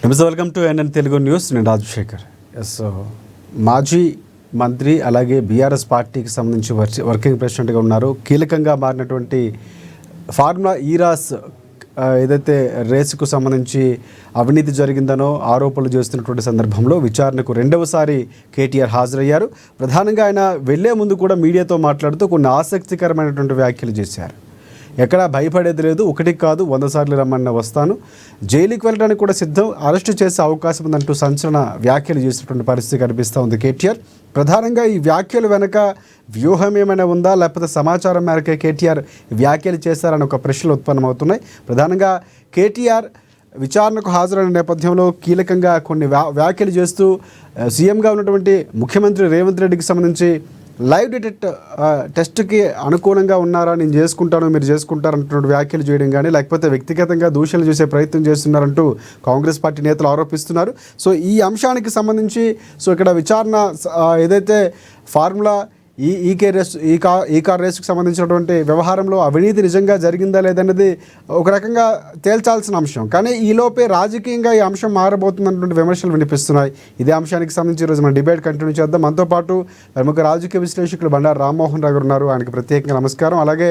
నమస్తే, welcome to NN Telugu news. నేను Rajasekhar. Yes, మాజీ మంత్రి అలాగే బీఆర్ఎస్ పార్టీకి సంబంధించి వర్కింగ్ ప్రెసిడెంట్గా ఉన్నారు. కీలకంగా మారినటువంటి ఫార్ములా ఈరాస్ ఏదైతే రేసుకు సంబంధించి అవినీతి జరిగిందనో ఆరోపణలు చేస్తున్నటువంటి సందర్భంలో విచారణకు రెండవసారి కేటీఆర్ హాజరయ్యారు. ప్రధానంగా ఆయన వెళ్లే ముందు కూడా మీడియాతో మాట్లాడుతూ కొన్ని ఆసక్తికరమైనటువంటి వ్యాఖ్యలు చేశారు. ఎక్కడా భయపడేది లేదు, ఒకటికి కాదు 100 సార్లు రమ్మన్న వస్తాను, జైలుకి వెళ్ళడానికి కూడా సిద్ధం, అరెస్టు చేసే అవకాశం ఉందంటూ సంచలన వ్యాఖ్యలు చేసినటువంటి పరిస్థితి కనిపిస్తూ ఉంది కేటీఆర్. ప్రధానంగా ఈ వ్యాఖ్యలు వెనక వ్యూహం ఏమైనా ఉందా, లేకపోతే సమాచారం మేరకే కేటీఆర్ వ్యాఖ్యలు చేశారని ఒక ప్రశ్నలు ఉత్పన్నమవుతున్నాయి. ప్రధానంగా కేటీఆర్ విచారణకు హాజరైన నేపథ్యంలో కీలకంగా కొన్ని వ్యాఖ్యలు చేస్తూ సీఎంగా ఉన్నటువంటి ముఖ్యమంత్రి రేవంత్ రెడ్డికి సంబంధించి లైవ్ డిటెక్ట్ టెస్ట్కి అనుకూలంగా ఉన్నారా, నేను చేసుకుంటాను మీరు చేసుకుంటారంటున్న వ్యాఖ్యలు చేయడం కానీ, లేకపోతే వ్యక్తిగతంగా దూషణలు చేసే ప్రయత్నం చేస్తున్నారంటూ కాంగ్రెస్ పార్టీ నేతలు ఆరోపిస్తున్నారు. సో ఈ అంశానికి సంబంధించి ఇక్కడ విచారణ ఏదైతే ఫార్ములా ఈ కార్ రేసుకు సంబంధించినటువంటి వ్యవహారంలో అవినీతి నిజంగా జరిగిందా లేదన్నది ఒక రకంగా తేల్చాల్సిన అంశం. కానీ ఈలోపే రాజకీయంగా ఈ అంశం మారబోతుందన్నటువంటి విమర్శలు వినిపిస్తున్నాయి. ఇదే అంశానికి సంబంధించి ఈరోజు మనం డిబేట్ కంటిన్యూ చేద్దాం. మనతో పాటు ప్రముఖ రాజకీయ విశ్లేషకులు బండారు రామ్మోహన్ రావు ఉన్నారు. ఆయనకి ప్రత్యేకంగా నమస్కారం. అలాగే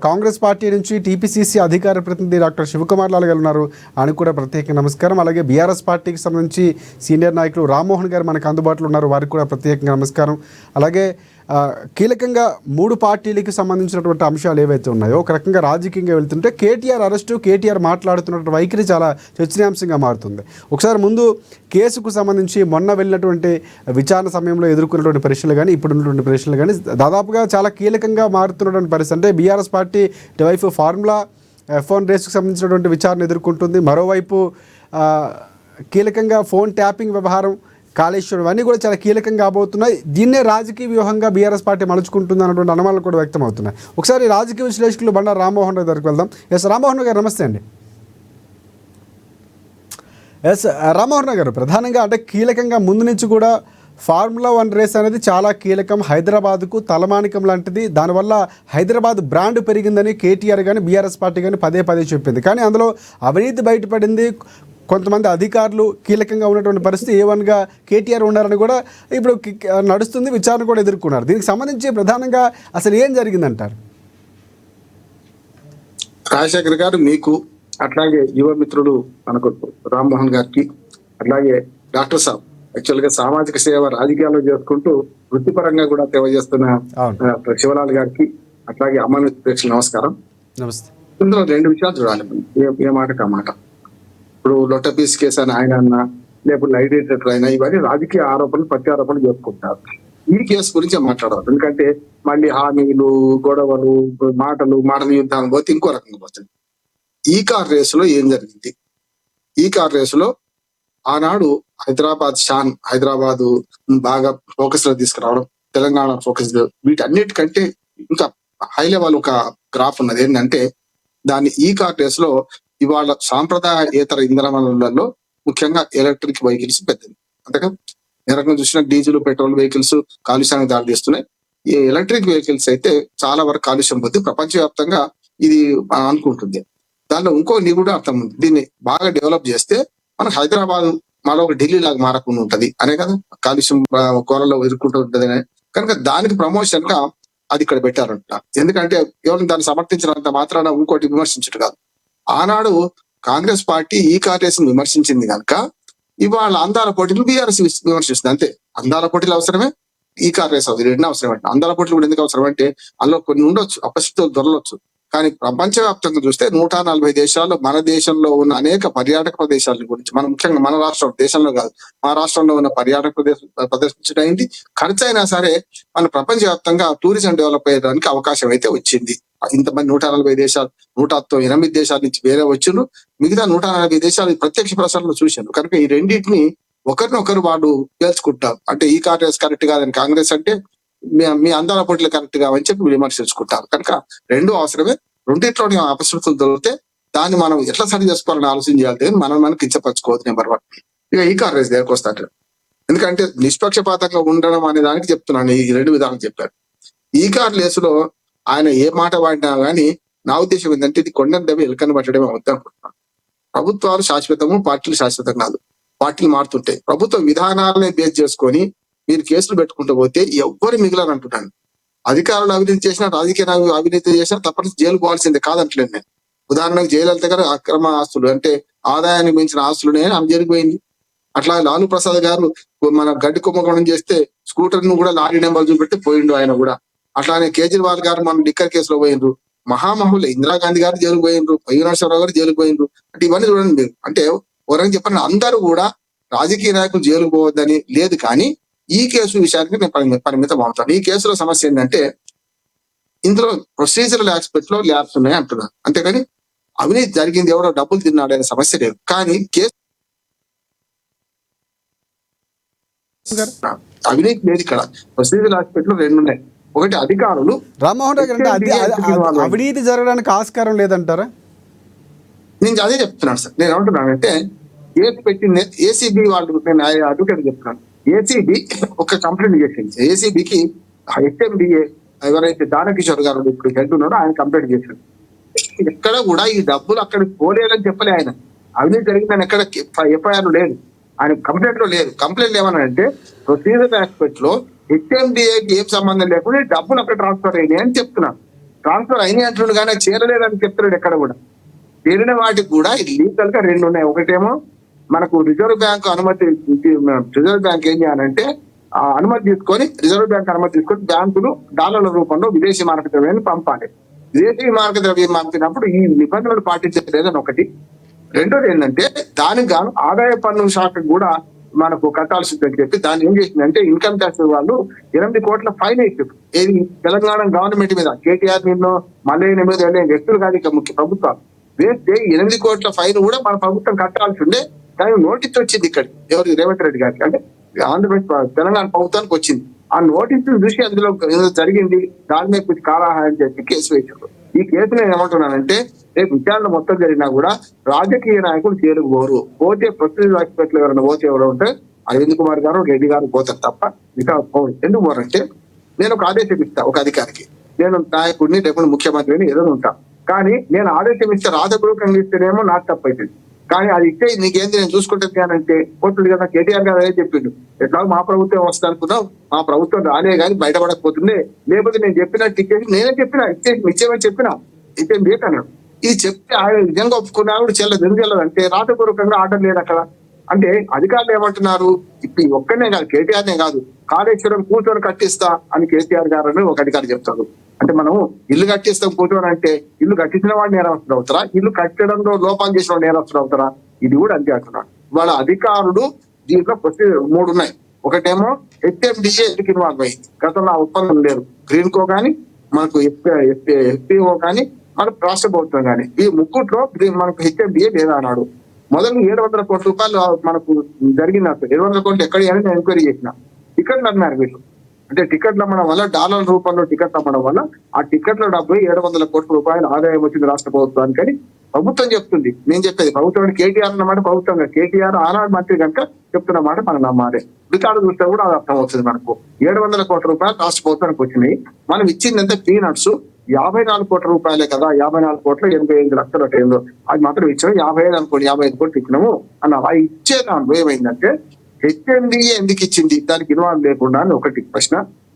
కాంగ్రెస్ పార్టీ నుంచి టీపీసీసీ అధికార ప్రతినిధి డాక్టర్ శివకుమార్ లాల్ గారు ఉన్నారు. ఆయనకు కూడా ప్రత్యేక నమస్కారం. అలాగే బీఆర్ఎస్ పార్టీకి సంబంధించి సీనియర్ నాయకులు రామ్మోహన్ గారు మనకు అందుబాటులో ఉన్నారు. వారికి కూడా ప్రత్యేకంగా నమస్కారం. అలాగే కీలకంగా 3 పార్టీలకి సంబంధించినటువంటి అంశాలు ఏవైతే ఉన్నాయో ఒక రకంగా రాజకీయంగా వెళ్తుంటే కేటీఆర్ అరెస్టు, కేటీఆర్ మాట్లాడుతున్నటువంటి వైఖరి చాలా చర్చనీయాంశంగా మారుతుంది. ఒకసారి ముందు కేసుకు సంబంధించి మొన్న వెళ్ళినటువంటి విచారణ సమయంలో ఎదుర్కొన్నటువంటి పరీక్షలు కానీ ఇప్పుడు ఉన్నటువంటి పరీక్షలు కానీ దాదాపుగా చాలా కీలకంగా మారుతున్నటువంటి పరిస్థితి. అంటే బీఆర్ఎస్ పార్టీ ఇటువైపు ఫార్ములా F1 రేసుకు సంబంధించినటువంటి విచారణ ఎదుర్కొంటుంది, మరోవైపు కీలకంగా ఫోన్ ట్యాపింగ్ వ్యవహారం, కాళేశ్వరం, ఇవన్నీ కూడా చాలా కీలకంగా కాబోతున్నాయి. దీన్నే రాజకీయ వ్యూహంగా బీఆర్ఎస్ పార్టీ మలుచుకుంటుంది అన్నటువంటి అనుమానాలు కూడా వ్యక్తం అవుతున్నాయి. ఒకసారి రాజకీయ విశ్లేషకులు బండారు రామ్మోహన్ రావు దగ్గరికి వెళ్దాం. ఎస్ రామ్మోహన్ గారు, నమస్తే అండి. ఎస్ రామ్మోహన్ గారు, ప్రధానంగా అంటే కీలకంగా ముందు నుంచి కూడా ఫార్ములా 1 రేస్ అనేది చాలా కీలకం, హైదరాబాద్కు తలమానికం లాంటిది, దానివల్ల హైదరాబాద్ బ్రాండ్ పెరిగిందని కేటీఆర్ కానీ బీఆర్ఎస్ పార్టీ కానీ పదే చెప్పింది. కానీ అందులో అవినీతి బయటపడింది, కొంతమంది అధికారులు కీలకంగా ఉన్నటువంటి పరిస్థితి A1గా కేటీఆర్ ఉన్నారని కూడా ఇప్పుడు నడుస్తుంది, విచారణ కూడా ఎదుర్కొన్నారు. దీనికి సంబంధించి ప్రధానంగా అసలు ఏం జరిగిందంటారు? రాజశేఖర్ గారు, మీకు అట్లాగే యువ మిత్రుడు మనకు రామ్మోహన్ గారికి, అట్లాగే డాక్టర్ సాబ్ యాక్చువల్ గా సామాజిక సేవ రాజకీయాల్లో చేసుకుంటూ వృత్తిపరంగా కూడా సేవ చేస్తున్న శివలాల్ గారికి, అట్లాగే అమ్మాయి ప్రేక్షకులు నమస్కారం. నమస్తే. ఇందులో 2 విషయాలు చూడాలి. ఏ మాటకు ఆ మాట. ఇప్పుడు లొట్టపీస్ కేసు అని ఆయన అన్నా, లేకపోతే లైట్ డిటెక్టర్ అయినా, ఇవన్నీ రాజకీయ ఆరోపణలు ప్రత్యారోపణలు చేసుకుంటారు. ఈ కేసు గురించి మాట్లాడాలి. ఎందుకంటే మళ్ళీ హామీలు, గొడవలు, మాటల యుద్ధాలు పోతే ఇంకో రకంగా పోతుంది. ఈ కార్ రేసులో ఏం జరిగింది? ఈ కార్ రేసులో ఆనాడు హైదరాబాద్ బాగా ఫోకస్ లో తీసుకురావడం, తెలంగాణ ఫోకస్, వీటన్నిటికంటే ఇంకా హై లెవెల్ ఒక గ్రాఫ్ ఉన్నది. ఏంటంటే దాన్ని ఈ కార్ రేస్ లో ఇవాళ సాంప్రదాయేతర ఇంధన వనరులలో ముఖ్యంగా ఎలక్ట్రిక్ వెహికల్స్ పెద్దది. అంతేగా ఏ రకంగా చూసినా డీజిల్, పెట్రోల్ వెహికల్స్ కాలుష్యానికి దారి తీస్తున్నాయి. ఈ ఎలక్ట్రిక్ వెహికల్స్ అయితే చాలా వరకు కాలుష్యం పోతే ప్రపంచవ్యాప్తంగా ఇది అనుకుంటుంది. దానిలో ఇంకో నిగుడు అర్థం ఉంది. దీన్ని బాగా డెవలప్ చేస్తే మనకు హైదరాబాద్ మరో ఒక ఢిల్లీ లాగా మారకుండా ఉంటది అనే కదా, కాలుష్యం కోరలో ఎదుర్కొంటూ ఉంటది అనే. కనుక దానికి ప్రమోషన్ గా అది ఇక్కడ పెట్టారంట. ఎందుకంటే కేవలం దాన్ని సమర్థించినంత మాత్రాన ఇంకోటి విమర్శించడం కాదు. ఆనాడు కాంగ్రెస్ పార్టీ ఈ కార్ రేసును విమర్శించింది కనుక ఇవాళ అందాల పోటీలు బీఆర్ఎస్ విమర్శిస్తుంది. అంతే. అందాల పోటీలు అవసరమే, ఈ కార్ రేస్ అవుతుంది, 2 అవసరం. అంటే అందాల పోటీలు కూడా ఎందుకు అవసరం అంటే అందులో కొన్ని ఉండొచ్చు, అపరిస్థితులు దొరలొచ్చు. కానీ ప్రపంచవ్యాప్తంగా చూస్తే 140 దేశాల్లో మన దేశంలో ఉన్న అనేక పర్యాటక ప్రదేశాల గురించి, మనం ముఖ్యంగా మన రాష్ట్రం, దేశంలో కాదు, మా రాష్ట్రంలో ఉన్న పర్యాటక ప్రదర్శించడానికి ఖర్చు అయినా సరే మన ప్రపంచవ్యాప్తంగా టూరిజం డెవలప్ అయ్యడానికి అవకాశం అయితే వచ్చింది. ఇంతమంది 140 దేశాలు, 108 దేశాల నుంచి వేరే వచ్చిండ్రు. మిగతా 140 దేశాలు ప్రత్యక్ష ప్రసారంలో చూశారు. కనుక ఈ రెండింటిని ఒకరినొకరు వాడు పేల్చుకుంటారు. అంటే ఈ కార్ రేస్ కరెక్ట్ కాదని కాంగ్రెస్ అంటే, మీ అందాల పోటీలు కరెక్ట్ కావని చెప్పి విమర్శించుకుంటారు. కనుక 2 అవసరమే. రెండిట్లోని అపశృతులు దొరికితే దాన్ని మనం ఎట్లా సరి చేసుకోవాలని ఆలోచన చేయాలి. మనకి ఇచ్చపరచుకోవద్దు. నెంబర్ 1. ఇక ఈ కార్ రేస్ దగ్గరకు వస్తాడు. ఎందుకంటే నిష్పక్షపాతంగా ఉండడం అనే దానికి చెప్తున్నాను. ఈ 2 విధాలు చెప్పారు. ఈ కార్ రేసులో ఆయన ఏ మాట వాడినా కానీ నా ఉద్దేశం ఏంటంటే ఇది కొండను దెబ్బ ఎలుకని పట్టడమే అవుతుంది అనుకుంటున్నాను. ప్రభుత్వాలు శాశ్వతము, పార్టీలు శాశ్వతం కాదు. పార్టీలు మారుతుంటాయి. ప్రభుత్వ విధానాలనే బేస్ చేసుకొని మీరు కేసులు పెట్టుకుంటూ పోతే ఎవ్వరు మిగిలిన అంటున్నాను. అధికారులు అవినీతి చేసినా, రాజకీయ నాయకులు అవినీతి చేసినా తప్పనిసరి జైలు పోవాల్సిందే కాదంటలేదు నేను. ఉదాహరణకు జయలలిత గారు అక్రమ ఆస్తులు అంటే ఆదాయానికి మించిన ఆస్తులునే ఆమె జరిగిపోయింది. అట్లా లాలూ ప్రసాద్ గారు మన గడ్డి కుంభకోణం చేస్తే స్కూటర్ ను కూడా లారీ నెంబర్ చూపెట్టి పోయిండు ఆయన కూడా. అట్లానే కేజ్రీవాల్ గారు మన లిక్కర్ కేసులో పోయిండ్రు. మహామహులు ఇందిరాగాంధీ గారు జైలుకు పోయిండ్రు, నరసింహరావు గారు జైలుకు పోయిండ్రు. అంటే ఇవన్నీ చూడండి మీరు. అంటే ఎవరైనా చెప్పండి, అందరూ కూడా రాజకీయ నాయకులు జైలుకు పోవద్దని లేదు. కానీ ఈ కేసు విషయానికి నేను పరిమితం అవుతాను. ఈ కేసులో సమస్య ఏంటంటే ఇందులో ప్రొసీజరల్ ఆస్పెక్ట్ లో ల్యాబ్స్ ఉన్నాయి అంటున్నారు. అంతేకాని అవినీతి జరిగింది, ఎవరో డబ్బులు తిన్నాడనే సమస్య లేదు. కానీ కేసు అవినీతి లేదు. ఇక్కడ ప్రొసీజరల్ ఆస్పెక్ట్ లో రెండు ఉన్నాయి. ఒకటి అధికారులు రామ్మోహన్ రావు గారు అంటే అవినీతి జరగడానికి ఆస్కారం లేదంటారా? నేను అదే చెప్తున్నాను సార్. నేను ఏమంటున్నానంటే కేసు పెట్టింది ఏసీబీ వాళ్ళు. నేను అడ్వకేట్ చెప్తున్నాను. ఏసీబీ ఒక కంప్లైంట్ చేసింది. ఏసీబీకి హెచ్ఎండిఏ ఎవరైతే దానకిషోర్ గారు ఇప్పుడు హెడ్ ఉన్నాడో ఆయన కంప్లైంట్ చేశారు. ఎక్కడ కూడా ఈ డబ్బులు అక్కడికి పోలేదని చెప్పలే ఆయన. అవినీతి జరిగిందని ఎక్కడ ఎఫ్ఐఆర్ లేదు, ఆయన కంప్లైంట్ లో లేదు. కంప్లైంట్ ఏమన్నారంటే ప్రొసీజర్ ఆస్పెక్ట్ లో హెచ్ఎండిఏకి ఏం సంబంధం లేకుండా డబ్బులు అక్కడ ట్రాన్స్ఫర్ అయినాయి అని చెప్తున్నాను. ట్రాన్స్ఫర్ అయినాయి అంటున్నాడు కానీ చేరలేదని చెప్తున్నాడు ఎక్కడ కూడా. చేరిన వాటికి కూడా లీగల్ గా రెండు ఉన్నాయి. ఒకటేమో మనకు రిజర్వ్ బ్యాంక్ అనుమతి, రిజర్వ్ బ్యాంక్ ఏం చేయాలంటే అనుమతి తీసుకొని, రిజర్వ్ బ్యాంక్ అనుమతి తీసుకొని బ్యాంకులు డాలర్ల రూపంలో విదేశీ మారక ద్రవ్యాన్ని పంపాలి. విదేశీ మారక ద్రవ్యం పంపినప్పుడు ఈ నిబంధనలు పాటించలేదని ఒకటి. రెండోది ఏంటంటే దానికి గాను ఆదాయ పన్ను శాఖకు కూడా మనకు కట్టాల్సిందని చెప్పి దాన్ని ఏం చేసిందంటే ఇన్కమ్ ట్యాక్స్ వాళ్ళు 8 కోట్ల ఫైన్ వేసారు. ఏది తెలంగాణ గవర్నమెంట్ మీద, కేటీఆర్ మీద, మల్లయ్య మీద వెళ్ళే వ్యక్తులు కాదు ఇక ముఖ్య ప్రభుత్వాలు వేస్తే 8 కోట్ల ఫైన్ కూడా మన ప్రభుత్వం కట్టాల్సి ఉండే. కానీ నోటీస్ వచ్చింది ఇక్కడ ఎవరికి, రేవంత్ రెడ్డి గారికి, అంటే ఆంధ్రప్రదేశ్ తెలంగాణ ప్రభుత్వానికి వచ్చింది. ఆ నోటీస్ చూసి అందులో జరిగింది, దాని మీద కొంచెం కారాహారం చెప్పి కేసు వేశారు. ఈ కేసు నేను ఏమంటున్నానంటే రేపు విచారణ మొత్తం జరిగినా కూడా రాజకీయ నాయకులు జైలుకు పోరు. పోతే ప్రొసీజర్ హాస్పిటల్ ఎవరైనా పోతే ఎవరు ఉంటే అరవింద్ కుమార్ గారు, రెడ్డి గారు పోతారు తప్ప మిగతా పోరు. ఎందుకు పోరంటే నేను ఒక ఆదేశం ఇస్తా ఒక అధికారికి, నేను నాయకుడిని లేకుండా ముఖ్యమంత్రిని ఏదో ఉంటా, కానీ నేను ఆదేశం ఇస్తే రాజపూర్వకంగా ఇస్తేనేమో నాకు తప్పు అవుతుంది. కానీ అది ఇస్తే నీకేంది నేను చూసుకుంటాను అంటే పోతుంది కదా. కేటీఆర్ గారు అదే చెప్పిండు, ఎట్లా మా ప్రభుత్వం వస్తుంది అనుకున్నాం, మా ప్రభుత్వం రాలే కానీ బయటపడకపోతుండే, లేకపోతే నేను చెప్పినట్టు ఇచ్చేసి నేనే చెప్పినా ఇచ్చేమని చెప్పినా ఇచ్చేం లేకన్నాడు. ఇది చెప్తే ఆయన నిజంగా ఒప్పుకున్నా కూడా చెల్లదు అంటే రాతపూర్వకంగా ఆర్డర్ లేదు అక్కడ. అంటే అధికారులు ఏమంటున్నారు, ఇప్పుడు ఒక్కనే కాదు, కేటీఆర్నే కాదు, కాళేశ్వరం కూర్చొని కట్టిస్తా అని కేసీఆర్ గారు అని ఒక అధికారి చెప్తారు. అంటే మనం ఇల్లు కట్టిస్తాం కూర్చొని అంటే ఇల్లు కట్టించిన వాడు నేరస్తుడు అవుతారా, ఇల్లు కట్టడంలో లోపాలు చేసిన వాడు నేరస్తుడు అవుతారా? ఇది కూడా అంతే అంటున్నాడు. వాళ్ళ అధికారులు దీంట్లో ప్రొసీజర్ 3 ఉన్నాయి. ఒకటేమో హెచ్ఎండిఏ ఇన్వాల్వ్ అయ్యింది, గతంలో ఆ ఒప్పందం లేదు. గ్రీన్కో కానీ మనకు ఎఫ్పిఓ కానీ మనకు రాష్ట్ర ప్రభుత్వం కానీ, ఈ ముగ్గుట్లో మనకు హెచ్ఎండిఏ లేదా అన్నాడు. మొదలు 700 కోట్ల రూపాయలు మనకు జరిగినట్టు 700 కోట్లు ఎక్కడ నేను ఎంక్వైరీ చేసిన. టికెట్లు అన్నారు వీళ్ళు, అంటే టికెట్లు అమ్మడం వల్ల డాలర్ రూపంలో టికెట్లు అమ్మడం వల్ల ఆ టికెట్ల డబ్బు 700 కోట్ల రూపాయలు ఆదాయం వచ్చింది రాష్ట్ర ప్రభుత్వానికి అని ప్రభుత్వం చెప్తుంది. నేను చెప్పేది ప్రభుత్వానికి కేటీఆర్ అన్నమాట, ప్రభుత్వంగా కేటీఆర్ ఆనాడు మంత్రి కనుక చెప్తున్న మాట మనం నమ్మాలి. రికార్డు చూస్తే కూడా అది అర్థం అవుతుంది. మనకు 700 కోట్ల రూపాయలు రాష్ట్ర ప్రభుత్వానికి వచ్చినాయి. మనం ఇచ్చిందంటే పీనట్స్ 54 కోట్ల రూపాయలే కదా, 54 కోట్ల 85 లక్షలు ఏందో అది మాత్రం ఇచ్చినాం. 55 అనుకోండి, 55 కోట్లు ఇచ్చినాము అన్న. ఆ ఇచ్చే దాంట్లో ఏమైందంటే హెచ్ఎండిఏ ఎందుకు ఇచ్చింది దానికి ఇన్వాల్వ్ లేకుండా అని ఒకటి ప్రశ్న.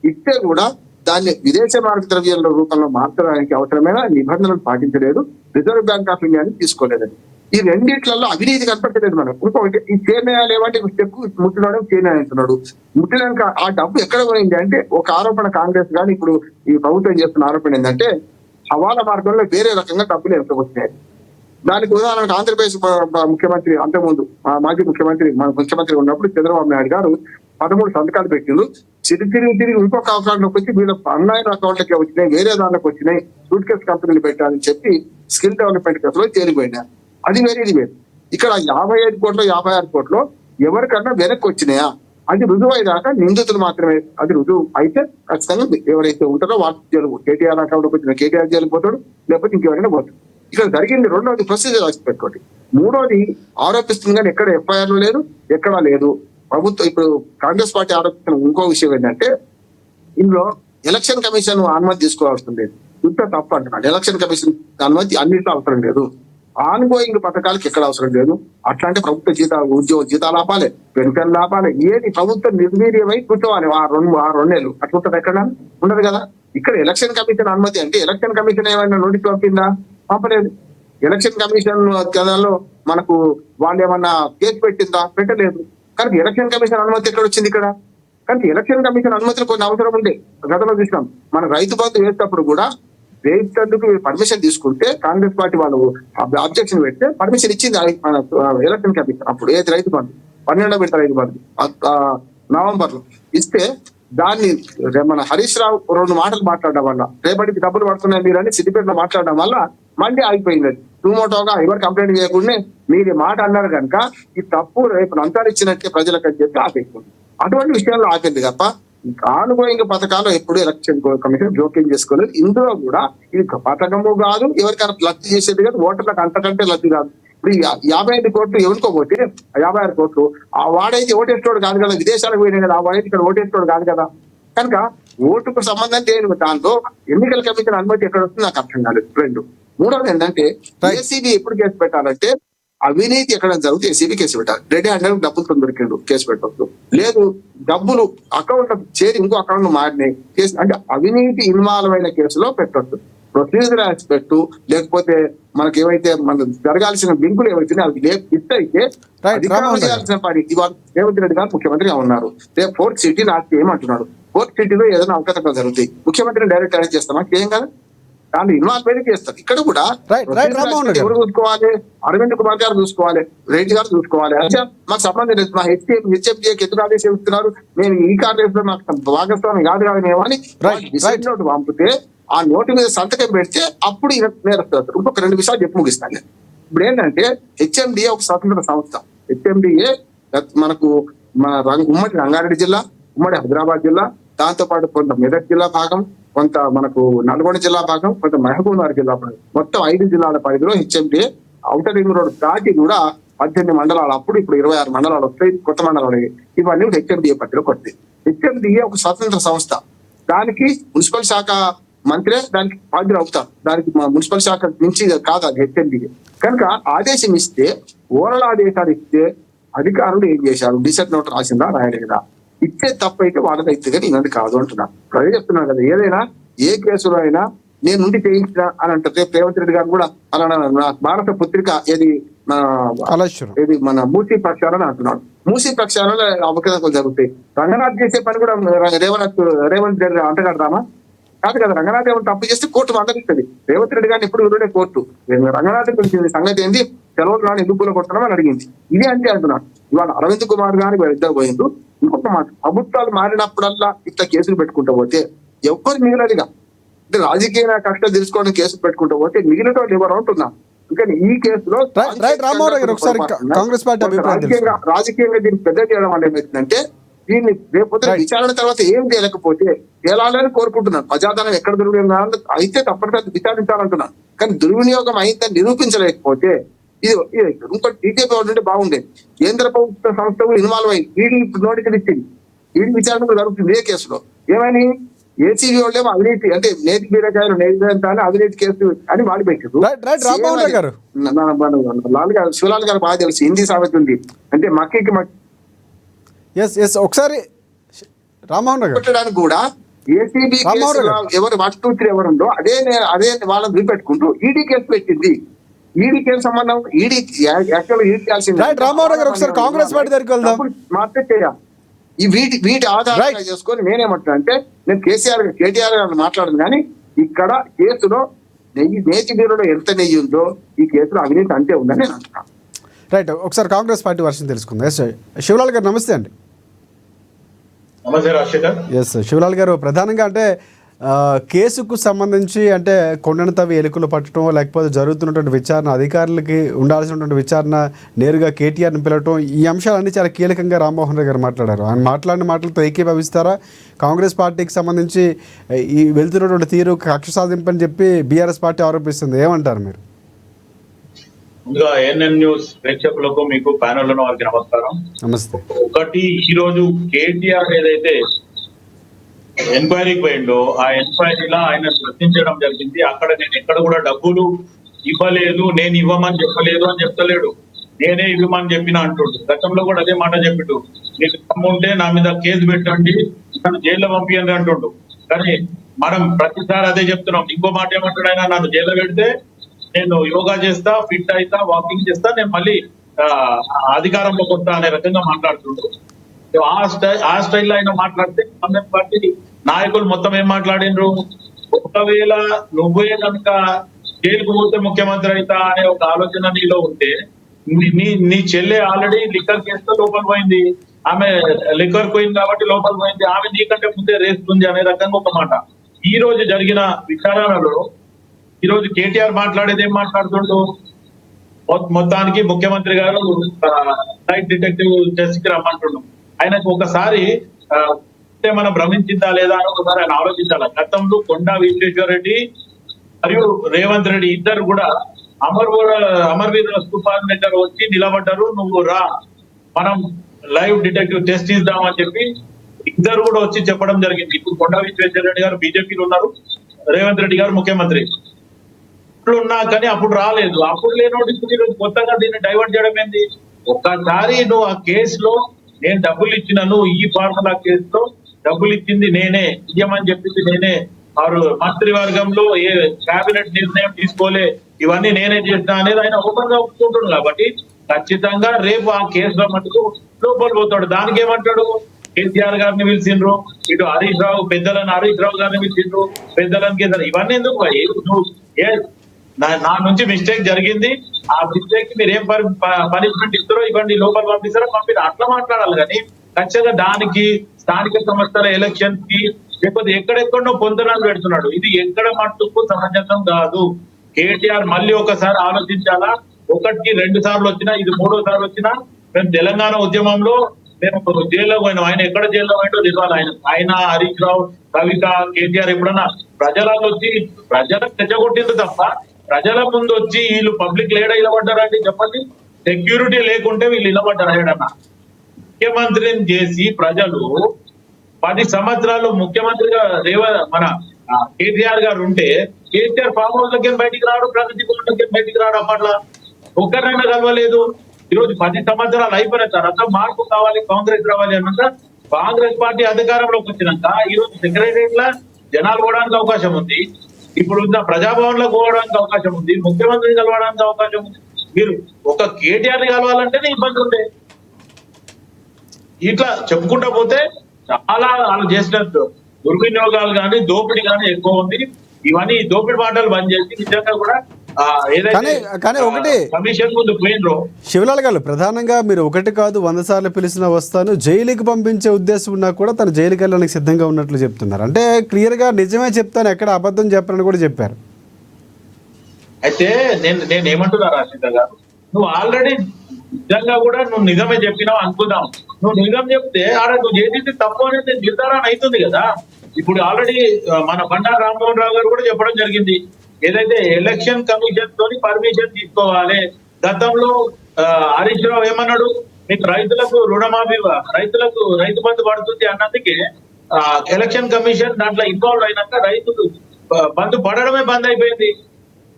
ఇస్తే కూడా దాన్ని విదేశీ మారక ద్రవ్యాల రూపంలో మార్చడానికి అవసరమైన నిబంధనలు పాటించలేదు, రిజర్వ్ బ్యాంక్ ఆఫ్ ఇండియాని తీసుకోలేదని. ఈ రెండిట్లలో అవినీతి కనపట్టలేదు మనకు. ఇంకొకటి ఈ చేనేయాలు ఏమంటే చెక్కు ముట్టినాడు, చేనేయంటున్నాడు. ముట్టినాక ఆ డబ్బు ఎక్కడ పోయింది అంటే ఒక ఆరోపణ కాంగ్రెస్ కానీ ఇప్పుడు ఈ ప్రభుత్వం చేస్తున్న ఆరోపణ ఏంటంటే హవాలా మార్గంలో వేరే రకంగా డబ్బులు ఎంత వస్తున్నాయి. దానికి ఉదాహరణకు ఆంధ్రప్రదేశ్ ముఖ్యమంత్రి అంతకుముందు మాజీ ముఖ్యమంత్రి మన ముఖ్యమంత్రి ఉన్నప్పుడు చంద్రబాబు నాయుడు గారు 13 సంతకాలు పెట్టిండు. తిరిగి ఇంకొక అకౌంట్లోకి వచ్చి వీళ్ళ అన్లైన్ అకౌంట్లకి వచ్చినాయి, వేరే దాంట్లోకి వచ్చినాయి, సూట్ కేసు కంపెనీలు పెట్టాలని చెప్పి స్కిల్ డెవలప్మెంట్ కేసులో తేలిపోయినా. అది వేరే ఇది వేరు. ఇక్కడ 55 కోట్లు 56 కోట్లు ఎవరికన్నా వెనక్కి వచ్చినాయా అది రుజువు అయ్యాక నిందితులు మాత్రమే అది రుజువు అయితే ఖచ్చితంగా ఎవరైతే ఉంటారో వాళ్ళు జైలు, కేటీఆర్ అకౌంట్కి వచ్చిన కేటీఆర్ జైలు పోతాడు, లేకపోతే ఇంకెవరైనా పోతాడు. ఇక్కడ జరిగింది రెండోది ప్రొసీజర్ ఆస్పెక్ట్ ఒకటి. మూడోది ఆరోపిస్తుంది కానీ ఎక్కడ ఎఫ్ఐఆర్ లేదు, ఎక్కడా లేదు. ప్రభుత్వం ఇప్పుడు కాంగ్రెస్ పార్టీ ఆరోపిస్తున్న ఇంకో విషయం ఏంటంటే ఇందులో ఎలక్షన్ కమిషన్ అనుమతి తీసుకోవాల్సిన లేదు. ఇంత తప్పు అంటున్నాడు. ఎలక్షన్ కమిషన్ అనుమతి అన్నింటిలో అవసరం లేదు. ఆన్గోయింగ్ పథకాలకు ఎక్కడ అవసరం లేదు. అట్లాంటి ప్రభుత్వ జీతాలు ఆపాలి, పెన్షన్లు ఆపాలి, ఏది ప్రభుత్వం నిర్వీర్యమై కూర్చోవాలి ఆ రెండు నెలలు. అట్లుంటది ఎక్కడ ఉండదు కదా. ఇక్కడ ఎలక్షన్ కమిషన్ అనుమతి అంటే ఎలక్షన్ కమిషన్ ఏమైనా నోటీస్ పంపిందా? పంపలేదు. ఎలక్షన్ కమిషన్ కథలో మనకు వాళ్ళు ఏమన్నా కేసు పెట్టిందా? పెట్టలేదు. కానీ ఎలక్షన్ కమిషన్ అనుమతి ఎక్కడ వచ్చింది ఇక్కడ? కానీ ఎలక్షన్ కమిషన్ అనుమతులు కొన్ని అవసరం ఉంది. గతంలో చూసినాం, మన రైతు బంధు వేసేటప్పుడు కూడా రైతులకు పర్మిషన్ తీసుకుంటే కాంగ్రెస్ పార్టీ వాళ్ళు అబ్జెక్షన్ పెడితే పర్మిషన్ ఇచ్చింది మన ఎలక్షన్ కమిషన్. అప్పుడు ఏది రైతు బంధు 12 విడత రైతు బంధు నవంబర్ లో ఇస్తే దాన్ని మన హరీష్ రావు 2 మాటలు మాట్లాడడం వల్ల రేపటికి డబ్బులు పడుతున్నాయి మీరు అని సిద్దిపేటలో మాట్లాడడం వల్ల మళ్ళీ ఆగిపోయింది. టూమోటోగా ఎవరు కంప్లైంట్ చేయకుండా మీరు మాట అన్నారు కనుక ఈ తప్పు రేపు లంచాలు ఇచ్చినట్టే ప్రజలకు అని చెప్పి ఆపేస్తుంది. అటువంటి విషయాల్లో ఆపింది తప్ప ఆన్గోయింగ్ పథకాలు ఎప్పుడు ఎలక్షన్ కమిషన్ జోక్యం చేసుకోలేదు. ఇందులో కూడా ఇది పథకము కాదు, ఎవరికైనా లబ్ధి చేసేది కాదు, ఓటర్లకు అంతకంటే లబ్ధి కాదు. ఇప్పుడు 55 కోట్లు ఎవరుకోపోతే 56 కోట్లు ఆ వాడైతే ఓటేస్తోడు కాదు కదా, విదేశాలకు పోయినాయి కదా, ఆ వాడైతే ఇక్కడ ఓటేస్తోడు కాదు కదా. కనుక ఓటుకు సంబంధం లేని దాంట్లో ఎన్నికల కమిషన్ అనుమతి ఎక్కడ వస్తుంది నాకు అర్థం కాలేదు. 2 మూడవది ఏంటంటే ఏసీబీ ఎప్పుడు కేసు పెట్టాలంటే అవినీతి ఎక్కడ జరిగితే ఏసీబీ కేసు పెట్టాలి. రెడీ హ్యాండ్ డబ్బులతో దొరికిండు కేసు పెట్టవచ్చు. లేదు డబ్బులు అకౌంట్ చేరి ఇంకో అకౌంట్ మారినాయి కేసు అంటే అవినీతి ఇన్వాల్వ్ అయిన కేసులో పెట్టవచ్చు. ప్రొసీజర్ పెట్టు, లేకపోతే మనకి ఏవైతే మన జరగాల్సిన లింకులు ఏవైతే అవి ఇస్తే అధికారులు చేయాల్సిన పని. ఇవాళ రేవంత్ రెడ్డి గారు ముఖ్యమంత్రిగా ఉన్నారు. రేపు 4th సిటీ నాకు ఏమంటున్నాడు, 4th సిటీలో ఏదైనా అవకతవకలు జరుగుతాయి, ముఖ్యమంత్రిని డైరెక్ట్ అరెస్ట్ చేస్తామా? ఏం కదా, దాన్ని ఇన్వాల్వ్ చేస్తారు. ఇక్కడ కూడా ఎవరు చూసుకోవాలి? అరవింద్ కుమార్ గారు చూసుకోవాలి, రెడ్డి గారు చూసుకోవాలి. అంటే మాకు సంబంధం లేదు, మా హెచ్ఎండిఏకి ఎందుకు ఆదేశం ఇస్తున్నారు, మేము ఈ కార్డు మాకు భాగస్వామి కాదు కాదు మేము అని నోటు పంపితే ఆ నోటు మీద సంతకం పెడితే అప్పుడు నేరస్తారు. ఇంకొక 2 విషయాలు చెప్పి ముగిస్తాను. ఇప్పుడు ఏంటంటే హెచ్ఎండిఏ ఒక స్వతంత్ర సంస్థ. హెచ్ఎండిఏ మనకు ఉమ్మడి రంగారెడ్డి జిల్లా, ఉమ్మడి హైదరాబాద్ జిల్లా, దాంతో పాటు కొంత మెదక్ జిల్లా భాగం, కొంత మనకు నల్గొండ జిల్లా భాగం, కొంత మహబూబ్నగర్ జిల్లా భాగం, మొత్తం 5 జిల్లాల పరిధిలో హెచ్ఎండిఏ ఔటర్ రింగ్ రోడ్ దాటి కూడా 18 మండలాలు, అప్పుడు ఇప్పుడు 26 మండలాలు వస్తాయి, కొత్త మండలాలు. ఇవన్నీ హెచ్ఎండిఏ పరిధిలోకి వస్తాయి. హెచ్ఎండిఏ ఒక స్వతంత్ర సంస్థ. దానికి మున్సిపల్ శాఖ మంత్రే దానికి బాధ్యులు అవుతారు. దానికి మున్సిపల్ శాఖ నుంచి కాదు అది హెచ్ఎండిఏ. కనుక ఆదేశం ఇస్తే, ఓరల్ ఆదేశాలు ఇస్తే అధికారులు ఏం చేశారు, డిసెట్ నోట్ రాసిందా రాయలేదా, ఇచ్చే తప్పు అయితే వాళ్ళది అయితే కానీ ఇలాంటి కాదు అంటున్నాను. అదే చెప్తున్నాను కదా, ఏదైనా ఏ కేసులో అయినా నేను నుండి చేయించిన అని అంటే రేవంత్ రెడ్డి గారు కూడా అలా భారత పత్రిక ఏది మన మూసీ ప్రక్షాళన అంటున్నాడు. మూసీ ప్రక్షాళన అవకతవకలు జరుగుతాయి. రంగనాథ్ చేసే పని కూడా రేవంత్ రెడ్డి అంటగడదామా? కాదు కదా. రంగనాథ్ ఏమైనా తప్పు చేస్తే కోర్టు మందలిస్తుంది. రేవంత్ రెడ్డి గారిని ఎప్పుడు విడుడే కోర్టు రంగనాథ్ గురించి సంగతి ఏంది, సెలవులు రాని ఎందుకు పూల కొట్టడం అని అడిగింది. ఇది అంటే అంటున్నాడు. ఇవాళ అరవింద్ కుమార్ గారికి ఇద్దరు పోయిండు. ఇంకొక మాట, ప్రభుత్వాలు మారినప్పుడల్లా ఇట్లా కేసులు పెట్టుకుంటూ పోతే ఎవరు మిగిలినదిగా అంటే రాజకీయ కక్షలు తెలుసుకోవడం కేసులు పెట్టుకుంటూ పోతే మిగిలిన వాళ్ళు ఎవరు అంటున్నా. అందుకని ఈ కేసులో రాజకీయంగా దీన్ని పెద్ద చేయడం వల్ల ఏమైందంటే దీన్ని రేపు విచారణ తర్వాత ఏం చేయలేకపోతే తేలాలని కోరుకుంటున్నాను. ప్రజాధనం ఎక్కడ దుర్వినియోగం అయితే తప్పనిసరి విచారించాలంటున్నాను. కానీ దుర్వినియోగం అయిందని నిరూపించలేకపోతే ఇది ఇంకో టీడీపీ ఉంటే బాగుండేది. కేంద్ర ప్రభుత్వ సంస్థలు ఇన్వాల్వ్ అయ్యి ఈడీ నోటీసులు ఇచ్చింది, ఈడీ విచారణ జరుగుతుంది ఏ కేసులో. ఏమని ఏసీబీ వాళ్ళేమో అవినీతి అంటే నేతి బీరకాయలు నేతి అవినీతి కేసు అని వాళ్ళు పెట్టారు. శివలాల్ గారు బాగా తెలుసు, హిందీ సామెత ఉంది అంటే మక్కికి ఒకసారి పెట్టడానికి కూడా ఏసీబీ ఎవరు 1, 2, 3 ఎవరుందో అదే వాళ్ళని చూపెట్టుకుంటూ ఈడీ కేసు పెట్టింది. ఈడీ కేసు సంబంధం ఈడీ కాంగ్రెస్ పార్టీ దగ్గరికి వెళ్దాం మార్కెట్ చేయాలి. ఈ వీటి ఆధారంగా చేసుకొని నేనేమంటున్నా అంటే నేను కేటీఆర్ గారు మాట్లాడదు కానీ ఇక్కడ కేసులో నేతి బీరులో ఎంత నెయ్యి ఉందో ఈ కేసులో అవినీతి అంతే ఉందని నేను అంటున్నాను. రైట్, ఒకసారి కాంగ్రెస్ పార్టీ వర్షన్ తెలుసుకుందాం. శివలాల్ గారు నమస్తే అండి. నమస్తే రాజశేఖర్. ఎస్ శివలాల్ గారు, ప్రధానంగా అంటే కేసుకు సంబంధించి అంటే కొండను తవ్వి ఎలుకలు పట్టడం, లేకపోతే జరుగుతున్నటువంటి విచారణ, అధికారులకి ఉండాల్సినటువంటి విచారణ నేరుగా కేటీఆర్ని పిలవటం, ఈ అంశాలన్నీ చాలా కీలకంగా రామ్మోహన్ రావు గారు మాట్లాడారు. ఆయన మాట్లాడిన మాటలతో ఏకీభవిస్తారా? కాంగ్రెస్ పార్టీకి సంబంధించి ఈ వెళ్తున్నటువంటి తీరు కక్ష సాధింపని చెప్పి బీఆర్ఎస్ పార్టీ ఆరోపిస్తుంది, ఏమంటారు మీరు? ముందుగా ఏఎన్ఎన్ న్యూస్ ప్రేక్షకులకు మీకు ప్యానెల్లను వారికి నమస్కారం. నమస్తే. ఒకటి, ఈ రోజు కేటీఆర్ ఏదైతే ఎంక్వైరీకి పోయిండో ఆ ఎంక్వైరీలో ఆయన ప్రశ్నించడం జరిగింది. అక్కడ నేను ఎక్కడ కూడా డబ్బులు ఇవ్వలేదు, నేను ఇవ్వమని చెప్పలేదు అని చెప్తలేడు, నేనే ఇవ్వమని చెప్పిన అంటుండు. గతంలో కూడా అదే మాట చెప్పిండు, నీకు ఉంటే నా మీద కేసు పెట్టండి, నన్ను జైల్లో పంపియండి అంటుండు. కానీ మనం ప్రతిసారి అదే చెప్తున్నాం. ఇంకో మాట ఏమంటాడు ఆయన, నన్ను జైల్లో పెడితే నేను యోగా చేస్తా, ఫిట్ అయితా, వాకింగ్ చేస్తా, నేను మళ్ళీ అధికారంలోకి వస్తా అనే రకంగా మాట్లాడుతుండు. ఆ స్టైల్లో ఆయన మాట్లాడితే కాంగ్రెస్ పార్టీ నాయకులు మొత్తం ఏం మాట్లాడినరు, ఒకవేళ నువ్వే కనుక జైలుకు పోతే ముఖ్యమంత్రి అవుతా అనే ఒక ఆలోచన నీలో ఉంటే, నీ చెల్లె ఆల్రెడీ లిక్కర్ కేసుతో లోపల పోయింది, ఆమె లిక్కర్ పోయింది కాబట్టి లోపల పోయింది, ఆమె నీకంటే ముందే రేస్తుంది అనే రకంగా ఒక మాట. ఈ రోజు జరిగిన విచారణలో ఈ రోజు కేటీఆర్ మాట్లాడేది ఏం మాట్లాడుతుండు, మొత్తానికి ముఖ్యమంత్రి గారు నైట్ డిటెక్టివ్ టెస్ట్ కి రమ్మంటుండు. ఆయనకు ఒకసారి మనం భ్రమించిందా లేదా అని ఒకసారి ఆయన ఆలోచించాలి. గతంలో కొండా విశ్వేశ్వర రెడ్డి మరియు రేవంత్ రెడ్డి ఇద్దరు కూడా అమరవీరుల స్థూపాల దగ్గర వచ్చి నిలబడ్డారు, నువ్వు రా మనం లైవ్ డిటెక్టివ్ టెస్ట్ ఇద్దామని చెప్పి ఇద్దరు కూడా వచ్చి చెప్పడం జరిగింది. ఇప్పుడు కొండా విశ్వేశ్వర రెడ్డి గారు బీజేపీలో ఉన్నారు, రేవంత్ రెడ్డి గారు ముఖ్యమంత్రి ఉన్నా కానీ అప్పుడు రాలేదు. అప్పుడు లేనోటి ఈరోజు కొత్తగా దీన్ని డైవర్ట్ చేయడం ఏంది? ఒక్కసారి నువ్వు ఆ కేసులో నేను డబ్బులు ఇచ్చినాను, ఈ ఫార్ములా కేసులో డబ్బులు ఇచ్చింది నేనే, ఇయ్యమని చెప్పింది నేనే, వారు మంత్రివర్గంలో ఏ కేబినెట్ నిర్ణయం తీసుకోలే, ఇవన్నీ నేనే చేసిన అనేది ఆయన ఓపెన్ గా ఒప్పుకుంటున్నాడు. కాబట్టి ఖచ్చితంగా రేపు ఆ కేసులో మటుకు లోపల పోతాడు. దానికి ఏమంటాడు, కేసీఆర్ గారిని పిలిచిండ్రు, ఇటు హరీష్ రావు పెద్దలను హరీష్ రావు గారిని పిలిచిండ్రు, పెద్దలను కేసీఆర్, ఇవన్నీ ఎందుకు? నువ్వు నా నుంచి మిస్టేక్ జరిగింది, ఆ మిస్టేక్ మీరు ఏం పనిష్మెంట్ ఇస్తారో ఇవ్వండి, లోపల పంపిస్తారో పంపిస్తారు, అట్లా మాట్లాడాలి. కానీ ఖచ్చితంగా దానికి స్థానిక సంస్థల ఎలక్షన్ కి లేకపోతే ఎక్కడెక్కడో పొందనాలు పెడుతున్నాడు. ఇది ఎక్కడ మట్టుకు సమంజసం కాదు. కేటీఆర్ మళ్ళీ ఒకసారి ఆలోచించాలా. ఒకటికి 2 సార్లు వచ్చినా, ఇది 3వ సారి వచ్చినా, మేము తెలంగాణ ఉద్యమంలో మేము జైల్లో పోయినాం, ఆయన ఎక్కడ జైల్లో పోయిందో తెలియాలి. ఆయన హరీష్ రావు, కవిత, కేటీఆర్ ఎప్పుడన్నా ప్రజలకు వచ్చి ప్రజలకు తెచ్చగొట్టింది తప్ప ప్రజల ముందు వచ్చి వీళ్ళు పబ్లిక్ లేడ నిలబడ్డారండి చెప్పండి. సెక్యూరిటీ లేకుంటే వీళ్ళు నిలబడ్డారు ఏడన్నా. ముఖ్యమంత్రిని చేసి ప్రజలు 10 సంవత్సరాలు ముఖ్యమంత్రిగా మన కేటీఆర్ గారు ఉంటే, కేటీఆర్ ఫామ్ హౌస్ దగ్గర బయటికి రాడు, ప్రగతి దగ్గర బయటికి రాడు, అప్పట్లా ఒక్కరైనా కలవలేదు. ఈరోజు 10 సంవత్సరాలు అయిపోయిన తర్వాత మార్పు కావాలి, కాంగ్రెస్ రావాలి అన్నాక కాంగ్రెస్ పార్టీ అధికారంలోకి వచ్చినాక ఈరోజు సెక్రటరియట్ లా జనాలు పోవడానికి అవకాశం ఉంది, ఇప్పుడు ఉన్న ప్రజాభవన్ లో పోవడానికి అవకాశం ఉంది, ముఖ్యమంత్రిని కలవడానికి అవకాశం ఉంది. మీరు ఒక కేటీఆర్ ని కలవాలంటేనే ఇబ్బంది ఉండే. ఇట్లా చెప్పుకుంటా పోతే చాలా వాళ్ళు చేసిన దుర్వినియోగాలు కానీ దోపిడీ కానీ ఎక్కువ ఉంది. ఇవన్నీ దోపిడీ మాటలు బంద్ చేసి నిజంగా కూడా కానీ ఒకటి కమిషన్ ముందు పోయినరు శివలాల్ గారు, ప్రధానంగా మీరు ఒకటి కాదు 100 సార్లు పిలిచినా వస్తాను, జైలుకి పంపించే ఉద్దేశం ఉన్నా కూడా తను జైలుకి వెళ్ళడానికి సిద్ధంగా ఉన్నట్లు చెప్తున్నారు. అంటే క్లియర్గా నిజమే చెప్తాను, ఎక్కడ అబద్ధం చెప్పారని కూడా చెప్పారు. అయితే నేను ఏమంటున్నా రాజేంద్ర గారు, నువ్వు ఆల్రెడీ నిజంగా కూడా నువ్వు నిజమే చెప్పినావు అనుకుందాం. నువ్వు నిజం చెప్తే ఆడ నువ్వు చేసింది తప్పు అనేది నిర్ధారణ అవుతుంది కదా. ఇప్పుడు ఆల్రెడీ మన బండా రామ్మోహన్ రావు గారు కూడా చెప్పడం జరిగింది, ఏదైతే ఎలక్షన్ కమిషన్ తోని పర్మిషన్ తీసుకోవాలి. గతంలో హరీష్ రావు ఏమన్నాడు, మీకు రైతులకు రుణమాఫీ, రైతు బంధు పడుతుంది అన్నందుకే ఎలక్షన్ కమిషన్ దాంట్లో ఇన్వాల్వ్ అయినాక రైతులు బంధు పడడమే బంద్ అయిపోయింది.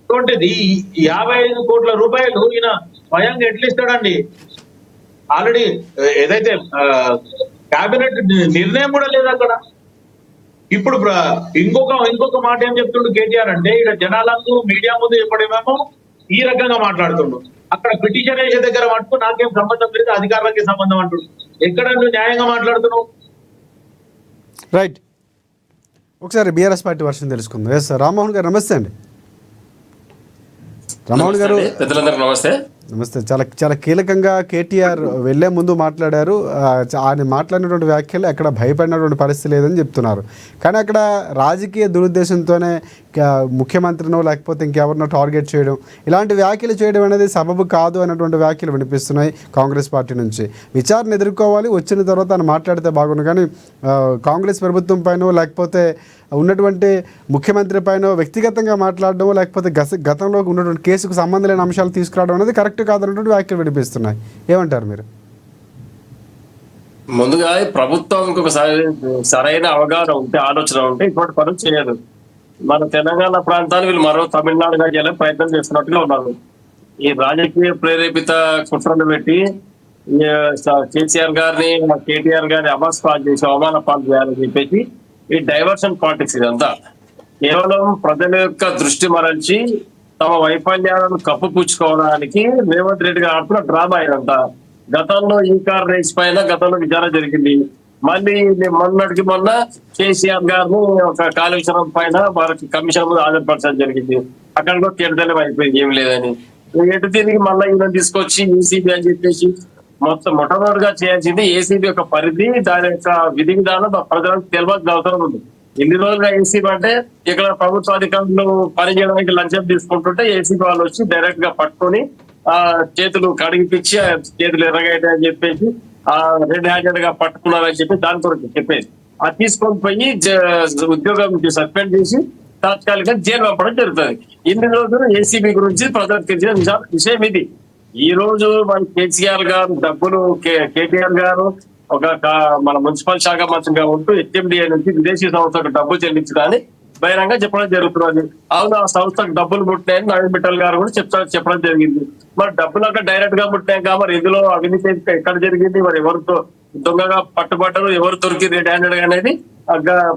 అటువంటిది 55 కోట్ల రూపాయలు ఈయన స్వయంగా ఎట్లా ఇస్తాడండి? ఆల్రెడీ ఏదైతే కేబినెట్ నిర్ణయం కూడా లేదు అక్కడ. ఇప్పుడు ఇంకొక మాట ఏం చెప్తుండు కేటీఆర్ అంటే, ఇక్కడ జనాలకు మీడియా ముందు చెప్పడమేమో ఈ రకంగా మాట్లాడుతుండు, అక్కడ పిటిషన్ వేసే దగ్గర మటుకు నాకేం సంబంధం లేదు, అధికారులకి సంబంధం అంటుండు. ఎక్కడ నువ్వు న్యాయంగా మాట్లాడుతున్నావు? రైట్, ఒకసారి బీఆర్ఎస్ పార్టీ వర్షన్ తెలుసుకుందాం. ఎస్ రామ్మోహన్ గారు నమస్తే అండి. రామ్మోహన్ గారు నమస్తే. నమస్తే. చాలా కీలకంగా కేటీఆర్ వెళ్లే ముందు మాట్లాడారు. ఆయన మాట్లాడినటువంటి వ్యాఖ్యలు ఎక్కడ భయపడినటువంటి పరిస్థితి లేదని చెప్తున్నారు. కానీ అక్కడ రాజకీయ దురుద్దేశంతోనే ముఖ్యమంత్రినో లేకపోతే ఇంకెవరినో టార్గెట్ చేయడం, ఇలాంటి వ్యాఖ్యలు చేయడం అనేది సబబు కాదు అన్నటువంటి వ్యాఖ్యలు వినిపిస్తున్నాయి కాంగ్రెస్ పార్టీ నుంచి. విచారణ ఎదుర్కోవాలి, వచ్చిన తర్వాత ఆయన మాట్లాడితే బాగుండు. కానీ కాంగ్రెస్ ప్రభుత్వం పైన లేకపోతే ఉన్నటువంటి ముఖ్యమంత్రి పైన వ్యక్తిగతంగా మాట్లాడడం, లేకపోతే గతంలో ఉన్నటువంటి కేసుకు సంబంధం లేని అంశాలు తీసుకురావడం అనేది కరెక్ట్ కాదన్నటువంటి వ్యాఖ్యలు వినిపిస్తున్నాయి. ఏమంటారు మీరు? ముందుగా ప్రభుత్వం ఇంకొక సరైన అవగాహన ఉంటే, ఆలోచన ఉంటే ఇటువంటి పనులు చేయదు. మన తెలంగాణ ప్రాంతాన్ని వీళ్ళు మరో తమిళనాడుగా చేయాలని ప్రయత్నం చేస్తున్నట్టుగా ఉన్నారు. ఈ రాజకీయ ప్రేరేపిత కుట్రలు పెట్టి కేసీఆర్ గారిని కేటీఆర్ గారిని పాలు చేసి అవమాన పాలు చేయాలని చెప్పేసి ఈ డైవర్షన్ పాలిటిక్స్ ఇదంతా కేవలం ప్రజల యొక్క దృష్టి మరల్చి తమ వైఫల్యాలను కప్పుపుచ్చుకోవడానికి రేవంత్ రెడ్డి గారు ఆడుతున్న డ్రామా ఇదంతా. గతంలో ఈ కార్ రేస్ పైన గతంలో విచారణ జరిగింది. మళ్ళీ మొన్నటికి మొన్న కేసీఆర్ గారిని ఒక కాళేశ్వరం పైన వారికి కమిషన్ ముందు హాజరుపరచడం జరిగింది. అక్కడ కూడా తేడతెల్లం అయిపోయింది, ఏం లేదని. ఎటు తిరిగి మళ్ళీ ఈయన తీసుకొచ్చి ఏసీబీ అని చెప్పేసి మొట్టమొదటిగా చేయాల్సింది ఏసీబీ యొక్క పరిధి, దాని యొక్క విధి విధానం ప్రజలకు తెలియాల్సిన అవసరం ఉంది. ఇన్ని రోజులుగా ఏసీబీ అంటే ఇక్కడ ప్రభుత్వ అధికారులు పనిచేయడానికి లంచం తీసుకుంటుంటే ఏసీబీ వాళ్ళు వచ్చి డైరెక్ట్ గా పట్టుకొని చేతులు కడిగిపించి చేతులు ఎర్రగైతే అని చెప్పేసి రెడ్ హ్యాండెడ్ గా పట్టుకున్నారని చెప్పి దాని కొరకు చెప్పేది. అది తీసుకొని పోయి ఉద్యోగం సస్పెండ్ చేసి తాత్కాలికంగా జైలు పంపడం జరుగుతుంది. ఇన్ని రోజులు ఏసీబీ గురించి ప్రజలకు తెలిసిన విషయం ఇది. ఈ రోజు మన కేసీఆర్ గారు డబ్బులు కేటీఆర్ గారు మన మున్సిపల్ శాఖ మంత్రిగా ఉంటూ హెచ్ఎండిఏ నుంచి విదేశీ సంస్థకు డబ్బులు చెల్లించడాన్ని బహిరంగ చెప్పడం జరుగుతున్నది. అవును, ఆ సంస్థకు డబ్బులు ముట్టాయని నవీన్ మిట్టల్ గారు కూడా చెప్పడం జరిగింది. మరి డబ్బులు అక్కడ డైరెక్ట్ గా ముట్టాయి మరి ఇందులో అవినీతి ఎక్కడ జరిగింది, మరి ఎవరితో దొంగగా పట్టుబడ్డరు, ఎవరు దొరికి రెడ్ హ్యాండెడ్ గా అనేది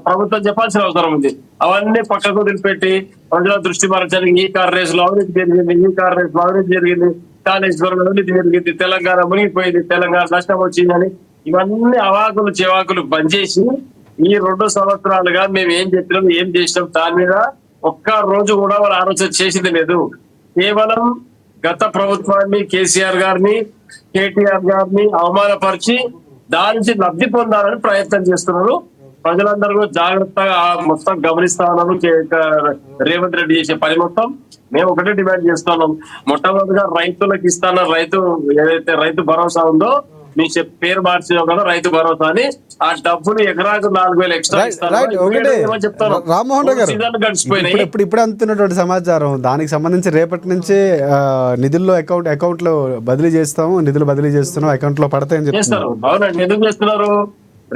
ప్రభుత్వం చెప్పాల్సిన అవసరం ఉంది. అవన్నీ పక్కకు వదిలిపెట్టి ప్రజల దృష్టి మరచడానికి ఈ కార్ రేస్ లో అవినీతి జరిగింది, ఈ కార్ రేస్ లో అవినీతి జరిగింది, కాళేశ్వరంలో అవినీతి జరిగింది, తెలంగాణ మునిగిపోయింది, తెలంగాణ నష్టం వచ్చిందని ఇవన్నీ అవాకులు చెవాకులు బంద్ చేసి ఈ 2 సంవత్సరాలుగా మేము ఏం చెప్పినాం ఏం చేసినాం దాని మీద ఒక్క రోజు కూడా వాళ్ళు ఆలోచన చేసింది లేదు. కేవలం గత ప్రభుత్వాన్ని కేసీఆర్ గారిని కేటీఆర్ గారిని అవమానపరిచి దాని నుంచి లబ్ధి పొందాలని ప్రయత్నం చేస్తున్నారు. ప్రజలందరూ జాగ్రత్తగా మొత్తం గమనిస్తా ఉన్నారు రేవంత్ రెడ్డి చేసే పని మొత్తం. మేము ఒకటే డిమాండ్ చేస్తున్నాం, మొట్టమొదటిగా రైతులకు ఇస్తాన ఏదైతే రైతు భరోసా ఉందో మీ పేరు మార్చాం కదా రైతు భరోసా అని, ఆ డబ్బులు ఎకరాకు 4,000 ఎక్స్ట్రా ఇస్తాను. రామ్మోహన్ రావు గారు ఇప్పుడు అందుతున్నటువంటి సమాచారం దానికి సంబంధించి రేపటి నుంచి నిధుల్లో అకౌంట్ లో బదిలీ చేస్తాము, నిధులు బదిలీ చేస్తున్నాం, అకౌంట్ లో పడతాయని చేస్తారు. అవునండి, ఎందుకు చేస్తున్నారు?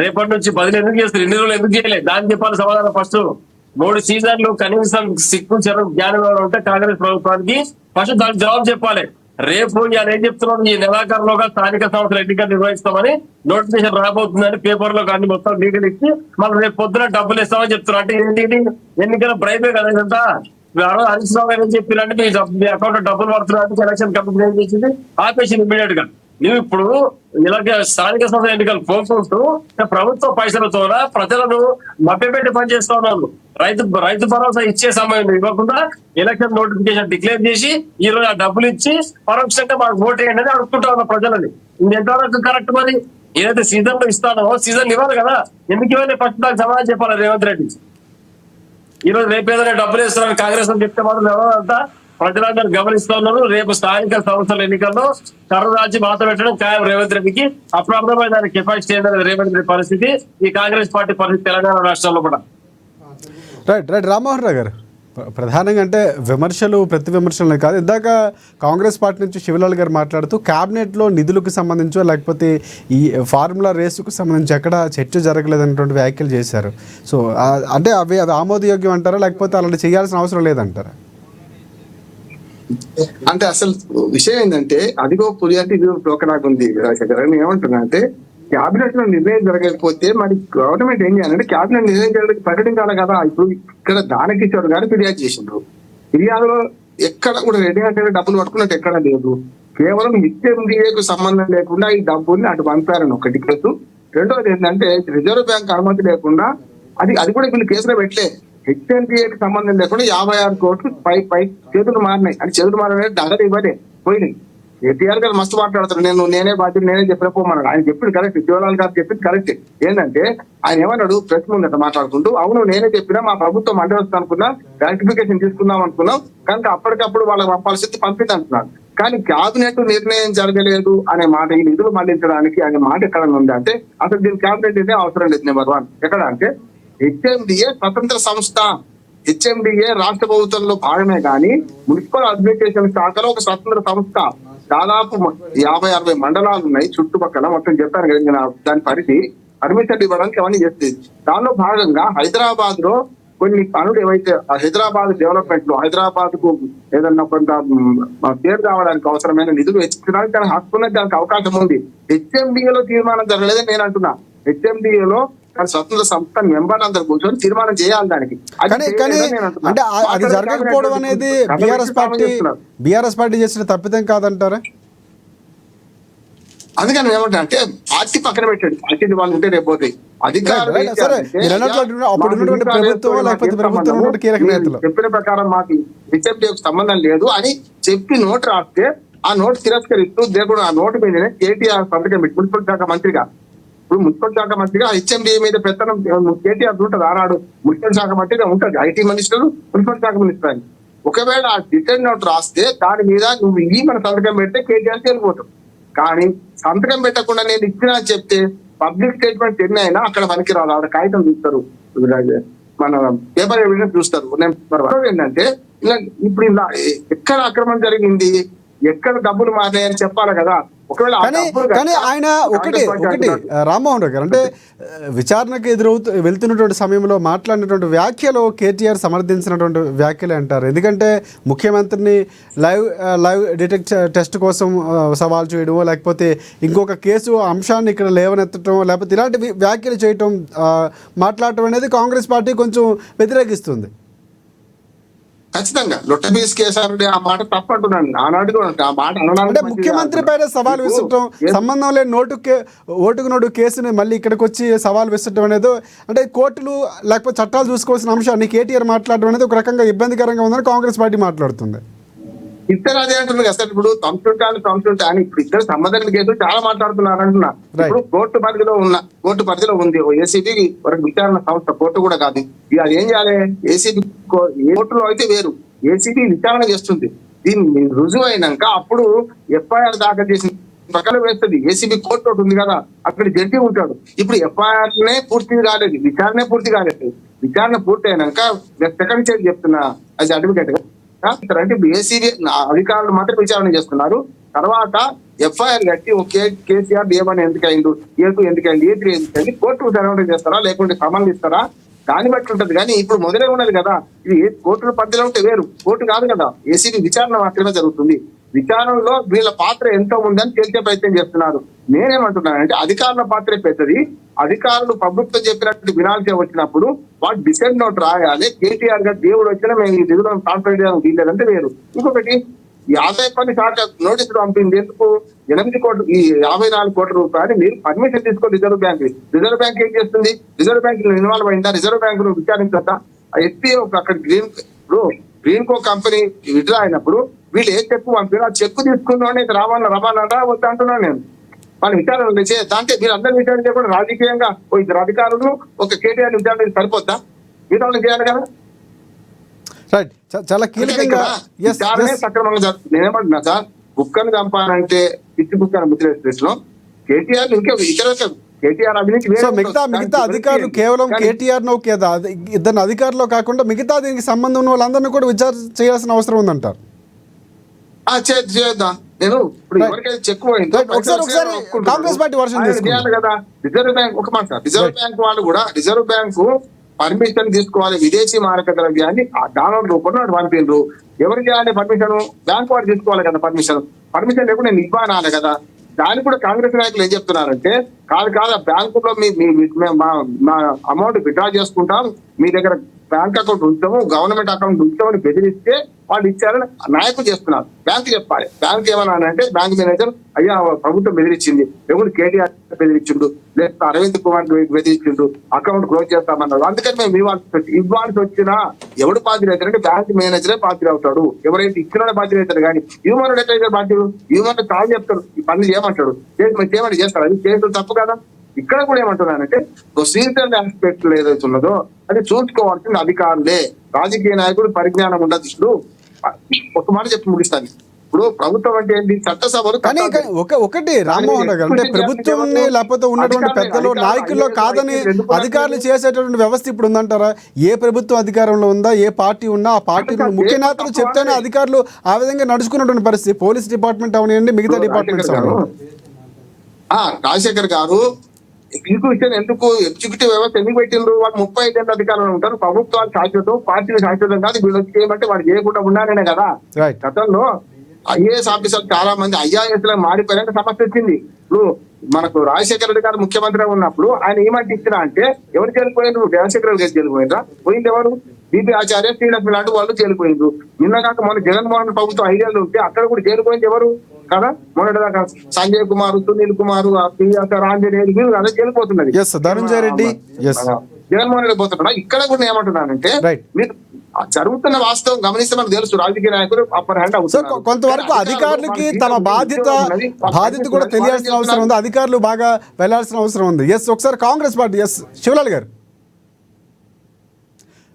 రేపటి నుంచి బదిలీ ఎందుకు చేస్తారు? ఇన్ని రోజులు ఎందుకు చేయలేదు దానికి చెప్పాలి సమాధానం. ఫస్ట్ 3 సీజన్లు కనీసం సిక్కు చెరువు జ్ఞానం ఉంటే కాంగ్రెస్ ప్రభుత్వానికి ఫస్ట్ దానికి జవాబు చెప్పాలి. రేపు ఆయన ఏం చెప్తున్నాం, ఈ నెలాఖరులోగా స్థానిక సంస్థల ఎన్నికలు నిర్వహిస్తామని నోటిఫికేషన్ రాబోతుందని పేపర్లో కానీ మొత్తం లీగల్ ఇచ్చి మళ్ళీ రేపు పొద్దున డబ్బులు ఇస్తామని చెప్తున్నారు. అంటే ఏంటి, ఎన్నికల బ్రైబే కదా ఇదంతా. హరీష్ రావు గారు ఏం చెప్పారంటే మీ అకౌంట్ డబ్బులు పడుతున్నారు, ఎలక్షన్ కమిషన్ ఏం చేసింది ఆపేసింది ఇమీడియట్ గా. నువ్వు ఇప్పుడు ఇలాగే స్థానిక సంస్థల ఎన్నికలు పోకుంటూ ప్రభుత్వ పైసలతో ప్రజలను మభ్యపెట్టి పనిచేస్తా ఉన్నారు. రైతు భరోసా ఇచ్చే సమయం ఇవ్వకుండా ఎలక్షన్ నోటిఫికేషన్ డిక్లేర్ చేసి ఈ రోజు ఆ డబ్బులు ఇచ్చి పరోక్షంగా మాకు ఓటు వేయండి అని అడుగుతుంటా ఉన్న ప్రజలని. ఇది ఎంతవరకు కరెక్ట్? మరి ఏదైతే సీజన్ లో ఇస్తానో సీజన్ ఇవ్వాలి కదా, ఎందుకు ఇవ్వాలి? ఫస్ట్ దానికి సమాధానం చెప్పాలి రేవంత్ రెడ్డి. ఈ రోజు రేపు ఏదైనా డబ్బులు ఇస్తారని కాంగ్రెస్ అని చెప్తే మాత్రం ఎవరంతా ప్రజలందరూ గమనిస్తా ఉన్నారు. రేపు స్థానిక సంస్థల ఎన్నికల్లో కర్రరాజు మాట పెట్టడం ఖాయం రేవంత్ రెడ్డికి. అప్రాప్తమైన దాని కెపాసిటీ ఏంటనేది రేవంత్ రెడ్డి పరిస్థితి, ఈ కాంగ్రెస్ పార్టీ పరిస్థితి తెలంగాణ రాష్ట్రంలో కూడా. రైట్ రామ్మోహన్ రావు గారు, ప్రధానంగా అంటే విమర్శలు ప్రతి విమర్శలే కాదు, ఇందాక కాంగ్రెస్ పార్టీ నుంచి శివలాల్ గారు మాట్లాడుతూ క్యాబినెట్లో నిధులకు సంబంధించో లేకపోతే ఈ ఫార్ములా రేసుకు సంబంధించి ఎక్కడ చర్చ జరగలేదన్నటువంటి వ్యాఖ్యలు చేశారు. సో అంటే అవి ఆమోదయోగ్యం అంటారా, లేకపోతే అలాంటి చేయాల్సిన అవసరం లేదంటారా? అంటే అసలు విషయం ఏంటంటే అదిగో పులియాటి ఇది ఒకలాగా ఉంది రాజశేఖర్. నేను ఏమంటున్నా అంటే క్యాబినెట్ లో నిర్ణయం జరగకపోతే మరి గవర్నమెంట్ ఏం చేయాలంటే క్యాబినెట్ నిర్ణయం చేయడానికి ప్రకటించాలి కదా. ఇప్పుడు ఇక్కడ దానకిషోర్ గారు ఫిర్యాదు చేసిండ్రు, ఫిర్యాదులో ఎక్కడ కూడా రెడ్డి అంటే డబ్బులు పట్టుకున్నట్టు ఎక్కడ లేదు. కేవలం హెచ్ఎండిఏకు సంబంధం లేకుండా ఈ డబ్బుల్ని అటు పంపారని ఒకటి కేసు. రెండోది ఏంటంటే రిజర్వ్ బ్యాంక్ అనుమతి లేకుండా అది కూడా వీళ్ళు కేసులో పెట్టలే. హెచ్ఎండిఏకి సంబంధం లేకుండా 56 కోట్లు పై చేతులు మారినాయి. అని చేతులు మారినాయి నగదు ఇవ్వలే పోయినాయి. కేటీఆర్ గారు మస్తు మాట్లాడతారు, నేనే బాధ్యత నేనే చెప్పిపోమన్నాడు. ఆయన చెప్పింది కరెక్ట్, శివలాల్ గారు చెప్పింది కరెక్ట్. ఏంటంటే ఆయన ఏమన్నాడు ప్రెస్ ముందట మాట్లాడుకుంటూ, అవును నేనే చెప్పినా మా ప్రభుత్వం అంటే వస్తుంది అనుకున్నా, రాటిఫికేషన్ తీసుకుందాం అనుకున్నాం, కనుక అప్పటికప్పుడు వాళ్ళకి పంపాల్సింది పంపింది అంటున్నారు. కానీ క్యాబినెట్ నిర్ణయం జరగలేదు అనే మాట, ఈ నిధులు మళ్లించడానికి అనే మాట ఎక్కడ ఉంది అంటే అసలు దీని క్యాబినెట్ నిర్ణయం అవసరం లేదు. నెంబర్ 1 ఎక్కడ అంటే హెచ్ఎండిఏ స్వతంత్ర సంస్థ, హెచ్ఎండిఏ రాష్ట్ర ప్రభుత్వంలో భాగమే కానీ మున్సిపల్ అడ్మినిస్ట్రేషన్ శాఖలో ఒక స్వతంత్ర సంస్థ. దాదాపు 50-60 మండలాలు ఉన్నాయి చుట్టుపక్కల, మొత్తం చెప్పాను కదా దాని పరిధి పర్మిషన్ ఇవ్వడానికి అవన్నీ చేస్తుంది. దానిలో భాగంగా హైదరాబాద్ లో కొన్ని పనులు ఏవైతే హైదరాబాద్ డెవలప్మెంట్ లో హైదరాబాద్ కు ఏదన్నా కొంత పేరు రావడానికి అవసరమైన నిధులు వెచ్చించడానికి దానికి హక్కు ఉన్నది, దానికి అవకాశం ఉంది. హెచ్ఎండిఏలో తీర్మానం జరగలేదని నేను అంటున్నా. హెచ్ఎండిఏలో స్వతంత్ర సంస్థ మెంబర్ అందరు కూర్చొని తీర్మానం చేయాలి దానికి. అంటే అది జరగకపోవడం అనేది బీఆర్ఎస్ పార్టీ చేసిన తప్పిదం కాదంటారా? అందుకని ఏమంటా అంటే పార్టీ పక్కన పెట్టాడు, పార్టీ వాళ్ళు ఉంటే రేపు పోతాయి అధికారులు చెప్పిన ప్రకారం మాకు హెచ్ఎండిఏకి సంబంధం లేదు అని చెప్పి నోటు రాస్తే ఆ నోటు తిరస్కరిస్తూ దేవుడు ఆ నోటు మీదనే కేటీఆర్ సంతకం పెట్టి మున్సిపల్ శాఖ మంత్రిగా, ఇప్పుడు మున్సిపల్ శాఖ మంత్రిగా హెచ్ఎండిఏ మీద పెత్తనం కేటీఆర్ ఉంటుంది. ఆనాడు మున్సిపల్ శాఖ మంత్రిగా ఉంటుంది, ఐటీ మినిస్టర్ మున్సిపల్ శాఖ మినిస్టర్ అని. ఒకవేళ ఆ డిటెండ్ నోట్ రాస్తే దాని మీద నువ్వు ఈ మన సంతకం పెడితే కేటీఆర్ వెళ్ళిపోతావు. కానీ సంతకం పెట్టకుండా నేను ఇచ్చినా చెప్తే పబ్లిక్ స్టేట్మెంట్ ఎన్ని అయినా అక్కడ పనికి రాదు. ఆవిడ కాగితం చూస్తారు, మన పేపర్ ఎవిడెన్స్ చూస్తారు. ఏంటంటే ఇలా ఇప్పుడు ఇలా ఎక్కడ అక్రమం జరిగింది, ఎక్కడ డబ్బులు మారాయని చెప్పాలి కదా. కానీ ఆయన ఒకటి రామ్మోహన్ రావు గారు అంటే విచారణకు వెళ్తున్నటువంటి సమయంలో మాట్లాడినటువంటి వ్యాఖ్యలు కేటీఆర్ సమర్థించినటువంటి వ్యాఖ్యలే అంటారు. ఎందుకంటే ముఖ్యమంత్రిని లైవ్ డిటెక్ట్ టెస్ట్ కోసం సవాల్ చేయడమో లేకపోతే ఇంకొక కేసు అంశాన్ని ఇక్కడ లేవనెత్తడం లేకపోతే ఇలాంటి వ్యాఖ్యలు చేయటం మాట్లాడటం అనేది కాంగ్రెస్ పార్టీ కొంచెం వ్యతిరేకిస్తుంది. ఖచ్చితంగా లొట్టబీస్ కేసారు ఆ మాట తప్పంటున్నాను. ఆనాడు ఆ మాట అంటే ముఖ్యమంత్రి పైన సవాల్ విసరటం, సంబంధం లేని ఓటుకు నోటు కేసుని మళ్ళీ ఇక్కడికి వచ్చి సవాల్ విసరటం అనేది అంటే కోర్టులు లేకపోతే చట్టాలు చూసుకోవాల్సిన అంశాన్ని కేటీఆర్ మాట్లాడడం అనేది ఒక రకంగా ఇబ్బందికరంగా ఉందని కాంగ్రెస్ పార్టీ మాట్లాడుతుంది. ఇద్దరు అదే అంటున్నారు అసలు. ఇప్పుడు సంస్కృతి అని ఇప్పుడు ఇద్దరు సంబంధించిన కేసులు చాలా మాట్లాడుతున్నారు అంటున్నా. ఇప్పుడు కోర్టు పరిధిలో ఉంది ఏసీబీ వరకు విచారణ సంస్థ, కోర్టు కూడా కాదు. అది ఏం చేయాలి, ఏసీబీ కోర్టులో అయితే వేరు, ఏసీబీ విచారణ చేస్తుంది. దీన్ని రుజువు అయినాక అప్పుడు ఎఫ్ఐఆర్ దాఖలు చేసిన ప్రకారం వేస్తుంది. ఏసీబీ కోర్టు ఒకటి ఉంది కదా, అక్కడ జడ్జి ఉంటాడు. ఇప్పుడు ఎఫ్ఐఆర్ నే పూర్తి కాలేదు, విచారణ పూర్తి కాలేదు. విచారణ పూర్తి అయినాక సెకండ్ స్టేజ్ చెప్తున్నా అది అడ్వకేట్ గా అంటే ఏసీబీ అధికారులు మాత్రం విచారణ చేస్తున్నారు. తర్వాత ఎఫ్ఐఆర్ కట్టి కేసీఆర్ ఏమని ఎందుకైండు, ఏ2 ఎందుకైంది, ఏ3 ఎందుకైంది, కోర్టు విచారణ చేస్తారా లేకుంటే సమన్లు ఇస్తారా దాన్ని బట్టి ఉంటది. కానీ ఇప్పుడు మొదలే ఉన్నది కదా, ఇది కోర్టుల పరిధిలో ఉంటే వేరు, కోర్టు కాదు కదా, ఏసీబీ విచారణ మాత్రమే జరుగుతుంది. విచారణలో వీళ్ళ పాత్ర ఎంత ఉందని తెలిసే ప్రయత్నం చేస్తున్నారు. నేనేమంటున్నానంటే అధికారుల పాత్రే పెద్దది. అధికారులు ప్రభుత్వం చెప్పినట్టు వినాల్సి వచ్చినప్పుడు వాడు డిసెంట్ నోట్ రాయాలి. కేటీఆర్ గారు దేవుడు వచ్చినా మేము ఈ దిగులో కాన్ఫరెన్స్ చేయడానికి వీల్లేదంటే వేరు. ఇంకొకటి 50 శాఖ నోటీసులు పంపింది ఎందుకు, 8 కోట్లు ఈ 54 కోట్ల రూపాయలు మీరు పర్మిషన్ తీసుకోండి రిజర్వ్ బ్యాంక్. రిజర్వ్ బ్యాంక్ ఏం చేస్తుంది, రిజర్వ్ బ్యాంక్ ఇన్వాల్వ్ అయిందా, రిజర్వ్ బ్యాంక్ ను విచారించా. ఎస్పీఓ అక్కడ గ్రీన్ కో కంపెనీ విడ్రా అయినప్పుడు వీళ్ళు ఏ చెక్ పంపారు, ఆ చెక్ తీసుకున్నాను ఇది రవాణా వద్ద అంటున్నాను నేను. వాళ్ళు విచారణ చేస్తే మీరు అందరూ విచారణ చేయకుండా రాజకీయంగా ఇద్దరు అధికారులు ఒక కేటీఆర్ విచారణ సరిపోద్దా, విచారణ చేయాలి కదా. చాలా కీలకంగా సక్రమంగా జరుగుతుంది. నేనేమంటున్నా సార్, కుక్కను చంపాలంటే పిచ్చి కుక్కను ముద్రేలో కేటీఆర్ ఇంకే ఇతర కేటీఆర్ అవినీతి. మిగతా అధికారులు కేవలం కేటీఆర్ ఇద్దరు అధికారులు కాకుండా మిగతా దీనికి సంబంధం ఉన్న వాళ్ళందరినీ కూడా విచారణ చేయాల్సిన అవసరం ఉందంటారు. చేద్దాం. నేను ఇప్పుడు ఎవరికైతే చెక్ పోయిందో కాంగ్రెస్ పార్టీ వర్షం చేయాలి కదా. రిజర్వ్ బ్యాంక్ ఒక మాట, రిజర్వ్ బ్యాంక్ వాళ్ళు కూడా రిజర్వ్ బ్యాంకు పర్మిషన్ తీసుకోవాలి. విదేశీ మారక ద్రవ్యాన్ని డాలర్ రూపంలో పంపిండ్రు. ఎవరు చేయాలి పర్మిషన్, బ్యాంక్ వాడు తీసుకోవాలి కదా పర్మిషన్ లేకుండా నేను ఇవ్వాలి కదా. దానికి కూడా కాంగ్రెస్ నాయకులు ఏం చెప్తున్నారంటే కాదు బ్యాంకులో మా అమౌంట్ విత్డ్రా చేసుకుంటాం, మీ దగ్గర బ్యాంక్ అకౌంట్ ఉంచాము, గవర్నమెంట్ అకౌంట్ ఉంచామని బెదిరిస్తే వాళ్ళు ఇచ్చారని నాయకులు చేస్తున్నారు. బ్యాంక్ చెప్పాలి. బ్యాంక్ ఏమన్నా అంటే బ్యాంక్ మేనేజర్ అయ్యా ప్రభుత్వం బెదిరించింది, ఎవరు కేటీఆర్ బెదిరించిండు, లేకపోతే అరవింద్ కుమార్ బెదిరించిండు, అకౌంట్ క్లోజ్ చేస్తామన్నారు. అందుకని మేము ఇవ్వాల్సి వచ్చినా ఎవడు పాత్ర అవుతారంటే బ్యాంక్ మేనేజరే పాత్ర అవుతాడు. ఎవరైతే ఇచ్చిన పాత్ర అవుతారు. కానీ హ్యూమన్ ఎట్లయితే బాధ్యులు, హ్యూమన్ చాలా చెప్తారు ఈ పనులు చేయమంటాడు, చేయమని చేస్తారు. అది చేయడం తప్పు కదా. ఇక్కడ కూడా ఏమంటున్నానంటే ప్రొసీజర్ ఆస్పెక్ట్ ఏదైతే ఉన్నదో అది చూసుకోవాల్సిన అధికారులే. రాజకీయ నాయకుడు పరిజ్ఞానం ఉండదు. ఇప్పుడు ఒక మాట చెప్పి ముగిస్తాను. ఇప్పుడు ప్రభుత్వం అంటే ఏంటి, చట్టసభలు. ఒకటి రామ్మోహన్ రావు గారు అంటే ప్రభుత్వం లేకపోతే ఉన్నటువంటి పెద్దలు నాయకుల్లో కాదని అధికారులు చేసేటటువంటి వ్యవస్థ ఇప్పుడు ఉందంటారా? ఏ ప్రభుత్వం అధికారంలో ఉందా, ఏ పార్టీ ఉన్నా ఆ పార్టీ ముఖ్య నేతలు చెప్తేనే అధికారులు ఆ విధంగా నడుచుకున్నటువంటి పరిస్థితి. పోలీస్ డిపార్ట్మెంట్ అవనివ్వండి, మిగతా డిపార్ట్మెంట్స్ అవనివ్వండి. రాజశేఖర్ గారు ఎగ్జిక్యూషన్ ఎందుకు ఎగ్జిక్యూటివ్ వ్యవస్థ ఎందుకు పెట్టిండ్రు? వాళ్ళు 35 ఏళ్ళ అధికారంలో ఉంటారు. ప్రభుత్వాలు శాశ్వతం, పార్టీలు శాశ్వతం కాదు. వీళ్ళు వచ్చి చేయమంటే వాడు చేయకుండా ఉండాలనే కదా. రైట్. గతంలో ఐఏఎస్ ఆఫీసర్ చాలా మంది ఐఆర్ఎస్ లో మారిపోయారంటే సమస్య వచ్చింది. ఇప్పుడు మనకు రాజశేఖర రెడ్డి గారు ముఖ్యమంత్రిగా ఉన్నప్పుడు ఆయన ఏమంటే ఇచ్చినా అంటే ఎవరు చేరిపోయినారు? రాజశేఖర రెడ్డి గారు చేరిపోయినరా? పోయింది ఎవరు? బీపీ ఆచార్య, శ్రీలక్ష్మి లాంటి వాళ్ళు చేరిపోయిండ్రు. నిన్న కాక మన జగన్మోహన్ ప్రభుత్వం ఐడియాలు ఉంటే అక్కడ కూడా చేరిపోయింది ఎవరు కదా? మొన్నటిదాకా సంజయ్ కుమార్, సునీల్ కుమార్, ఆంజనేయులు వీళ్ళు అదే చేరిపోతున్నది. ఎస్ ధనంజయ రెడ్డి, ఎస్ జగన్మోహన్ రెడ్డి పోతున్నాడా? ఇక్కడ కూడా ఏమంటున్నానంటే రైట్. మీరు జరుగుతున్న వాస్తవం గమనిస్తే మనకు తెలుసు రాజకీయ నాయకులు అప్పర్ హ్యాండ్ సో అవుతున్నారు. కొంతవరకు అధికారులకి తమ బాధ్యత కూడా తెలియాల్సిన అవసరం ఉంది. అధికారులు బాగా వెళ్లాల్సిన అవసరం ఉంది. ఎస్ ఒకసారి కాంగ్రెస్ పార్టీ, ఎస్ శివలాల్ గారు.